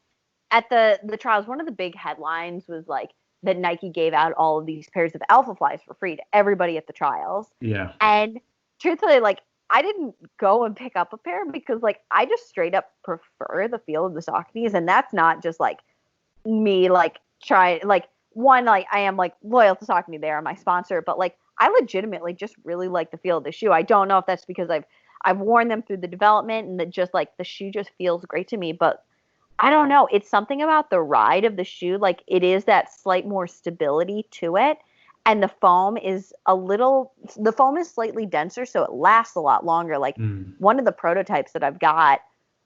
at the trials, one of the big headlines was like that Nike gave out all of these pairs of Alpha Flies for free to everybody at the trials. Yeah. And truthfully, like I didn't go and pick up a pair because like I just straight up prefer the feel of the Sauconys, and that's not just like me like trying like one like I am like loyal to Saucony, they are my sponsor, but like I legitimately just really like the feel of the shoe. I don't know if that's because I've worn them through the development and that just like the shoe just feels great to me, but I don't know. It's something about the ride of the shoe. Like it is that slight more stability to it. And the foam is slightly denser, so it lasts a lot longer. Like one of the prototypes that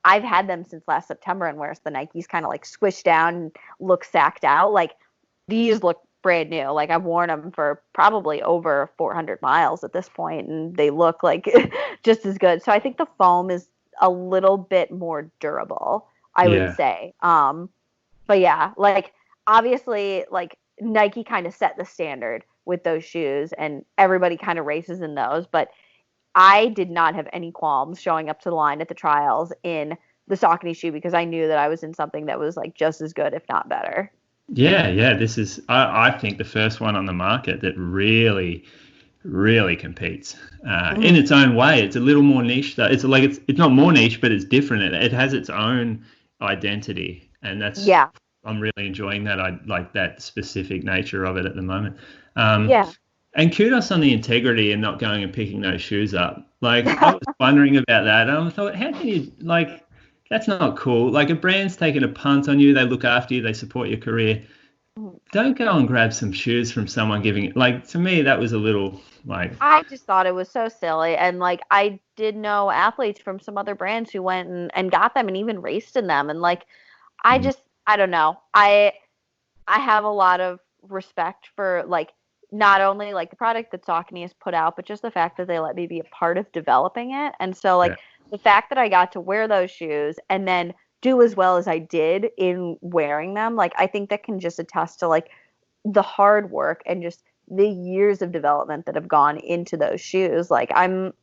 I've had them since last September, and whereas the Nikes kind of like squish down and look sacked out, like these look brand new. Like I've worn them for probably over 400 miles at this point, and they look like just as good. So I think the foam is a little bit more durable, I would say. But yeah, like obviously like Nike kind of set the standard with those shoes and everybody kind of races in those, but I did not have any qualms showing up to the line at the trials in the Saucony shoe because I knew that I was in something that was like just as good, if not better. Yeah. This is, I think, the first one on the market that really, really competes in its own way. It's a little more niche, though. It's like it's not more niche, but it's different. It has its own identity, and that's I'm really enjoying that. I like that specific nature of it at the moment. And kudos on the integrity and not going and picking those shoes up. Like I was wondering about that. And I thought, how can you like? That's not cool. Like a brand's taking a punt on you. They look after you. They support your career. Don't go and grab some shoes from someone giving it. Like to me, that was a little like. I just thought it was so silly, and like I did know athletes from some other brands who went and got them and even raced in them, and like I don't know. I have a lot of respect for like not only like the product that Saucony has put out, but just the fact that they let me be a part of developing it. And so like the fact that I got to wear those shoes and then do as well as I did in wearing them, like I think that can just attest to like the hard work and just the years of development that have gone into those shoes. Like I'm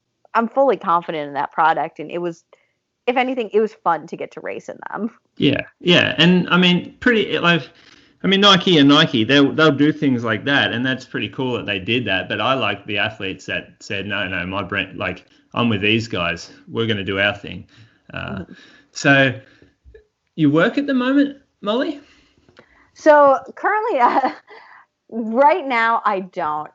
fully confident in that product, and it was, if anything, it was fun to get to race in them. Yeah. And I mean, Nike and Nike, they'll do things like that, and that's pretty cool that they did that. But I like the athletes that said, no, my brand, like I'm with these guys, we're going to do our thing. So you work at the moment, Molly? So currently, right now I don't.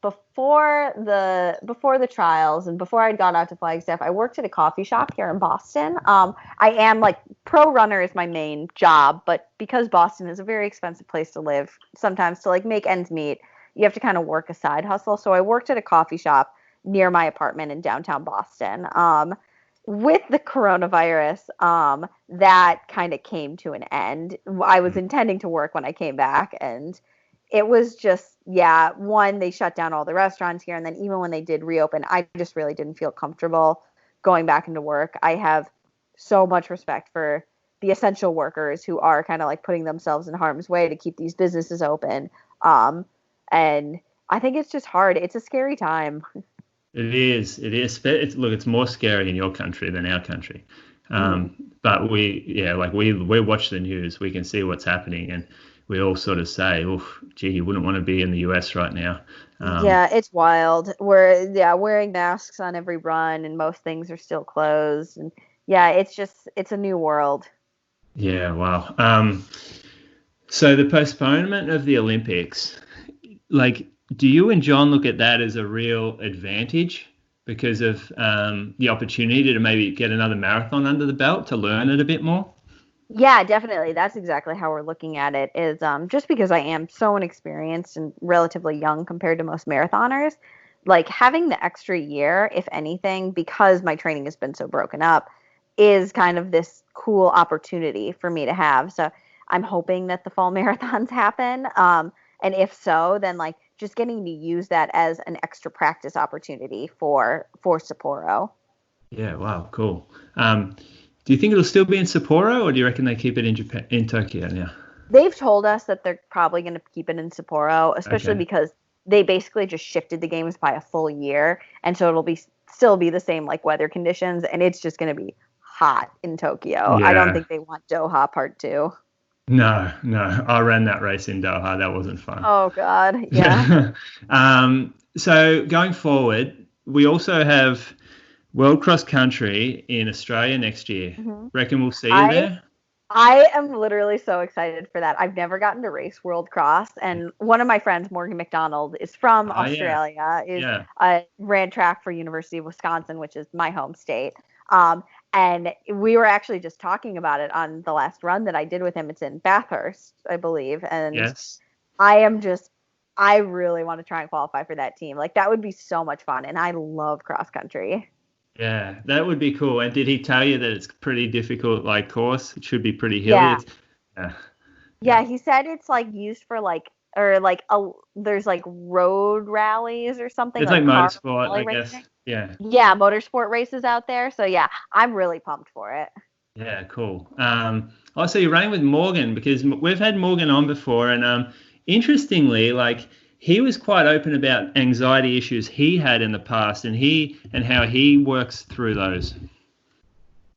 Before the trials and before I'd gone out to Flagstaff, I worked at a coffee shop here in Boston. I am like pro runner is my main job, but because Boston is a very expensive place to live, sometimes to like make ends meet, you have to kind of work a side hustle. So I worked at a coffee shop near my apartment in downtown Boston. With the coronavirus, that kind of came to an end. I was intending to work when I came back, and it was just, one, they shut down all the restaurants here. And then even when they did reopen, I just really didn't feel comfortable going back into work. I have so much respect for the essential workers who are kind of like putting themselves in harm's way to keep these businesses open. And I think it's just hard. It's a scary time. It is. Look, it's more scary in your country than our country. But we watch the news. We can see what's happening, and we all sort of say, "Oof, gee, you wouldn't want to be in the US right now." It's wild. We're wearing masks on every run, and most things are still closed. And it's a new world. Yeah, wow. So the postponement of the Olympics, like, do you and John look at that as a real advantage because of the opportunity to maybe get another marathon under the belt to learn it a bit more? Yeah, definitely. That's exactly how we're looking at it, is just because I am so inexperienced and relatively young compared to most marathoners, like having the extra year, if anything, because my training has been so broken up, is kind of this cool opportunity for me to have. So I'm hoping that the fall marathons happen. And if so, then like just getting to use that as an extra practice opportunity for Sapporo. Yeah, wow, cool. Do you think it'll still be in Sapporo, or do you reckon they keep it in Tokyo now? They've told us that they're probably going to keep it in Sapporo, especially because they basically just shifted the games by a full year, and so it'll still be the same like weather conditions, and it's just going to be hot in Tokyo. Yeah. I don't think they want Doha Part 2. No, I ran that race in Doha. That wasn't fun. Oh God, yeah. So going forward, we also have World Cross Country in Australia next year. Mhm. Reckon we'll see you there? I am literally so excited for that. I've never gotten to race World Cross, and one of my friends, Morgan McDonald, is from Oh, yeah. Australia. Yeah. Ran track for University of Wisconsin, which is my home state. And we were actually just talking about it on the last run that I did with him. It's in Bathurst, I believe, and Yes. I really want to try and qualify for that team. Like that would be so much fun, and I love cross country. Yeah, that would be cool. And did he tell you that it's pretty difficult, like course? It should be pretty hilly. Yeah. Yeah. Yeah, he said it's like used for like there's like road rallies or something. It's like car motorsport, rally I guess. racing. Yeah. Yeah, motorsport races out there. So yeah, I'm really pumped for it. Yeah, cool. Also, you're running with Morgan because we've had Morgan on before, and interestingly, like he was quite open about anxiety issues he had in the past, and how he works through those.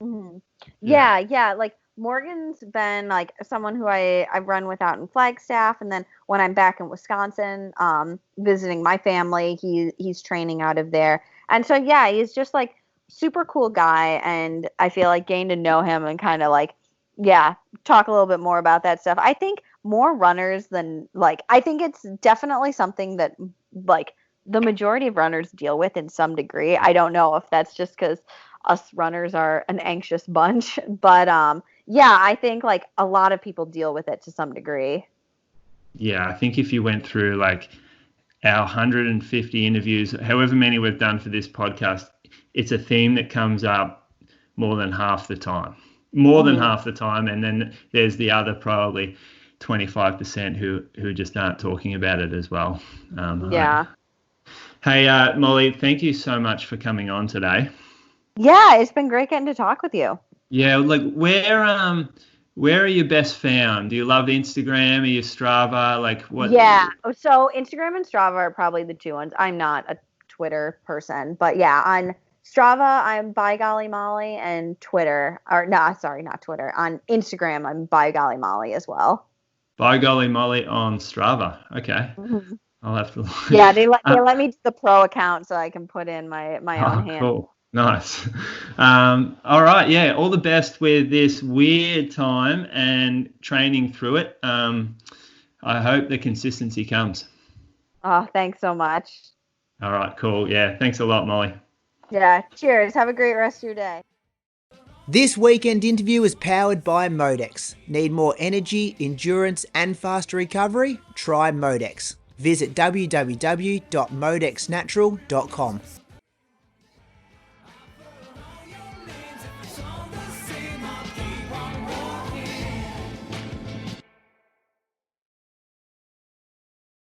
Mhm. Yeah. Yeah. Like Morgan's been like someone who I run with out in Flagstaff, and then when I'm back in Wisconsin, visiting my family, he's training out of there, and so yeah, he's just like super cool guy, and I feel like getting to know him and kind of like talk a little bit more about that stuff. I think more runners than like I think it's definitely something that like the majority of runners deal with in some degree. I don't know if that's just because us runners are an anxious bunch, but yeah, I think like a lot of people deal with it to some degree. Yeah, I think if you went through like our 150 interviews, however many we've done for this podcast, it's a theme that comes up more than half the time. And then there's the other probably 25% who just aren't talking about it as well. Yeah. Hey, Molly, thank you so much for coming on today. Yeah, it's been great getting to talk with you. Yeah, like where are you best found? Do you love Instagram? Are you Strava? Like what? Yeah. So Instagram and Strava are probably the two ones. I'm not a Twitter person, but yeah, on Strava, I'm by golly Molly, and Twitter, or no, sorry, not Twitter. On Instagram, I'm by golly Molly as well. By golly Molly on Strava. Okay. Mm-hmm. I'll have to look. Yeah, they let me do the pro account so I can put in my own hand. Cool. Nice. All right. Yeah. All the best with this weird time and training through it. I hope the consistency comes. Oh, thanks so much. All right. Cool. Yeah. Thanks a lot, Molly. Yeah. Cheers. Have a great rest of your day. This weekend interview is powered by Modex. Need more energy, endurance, and faster recovery? Try Modex. Visit www.modexnatural.com.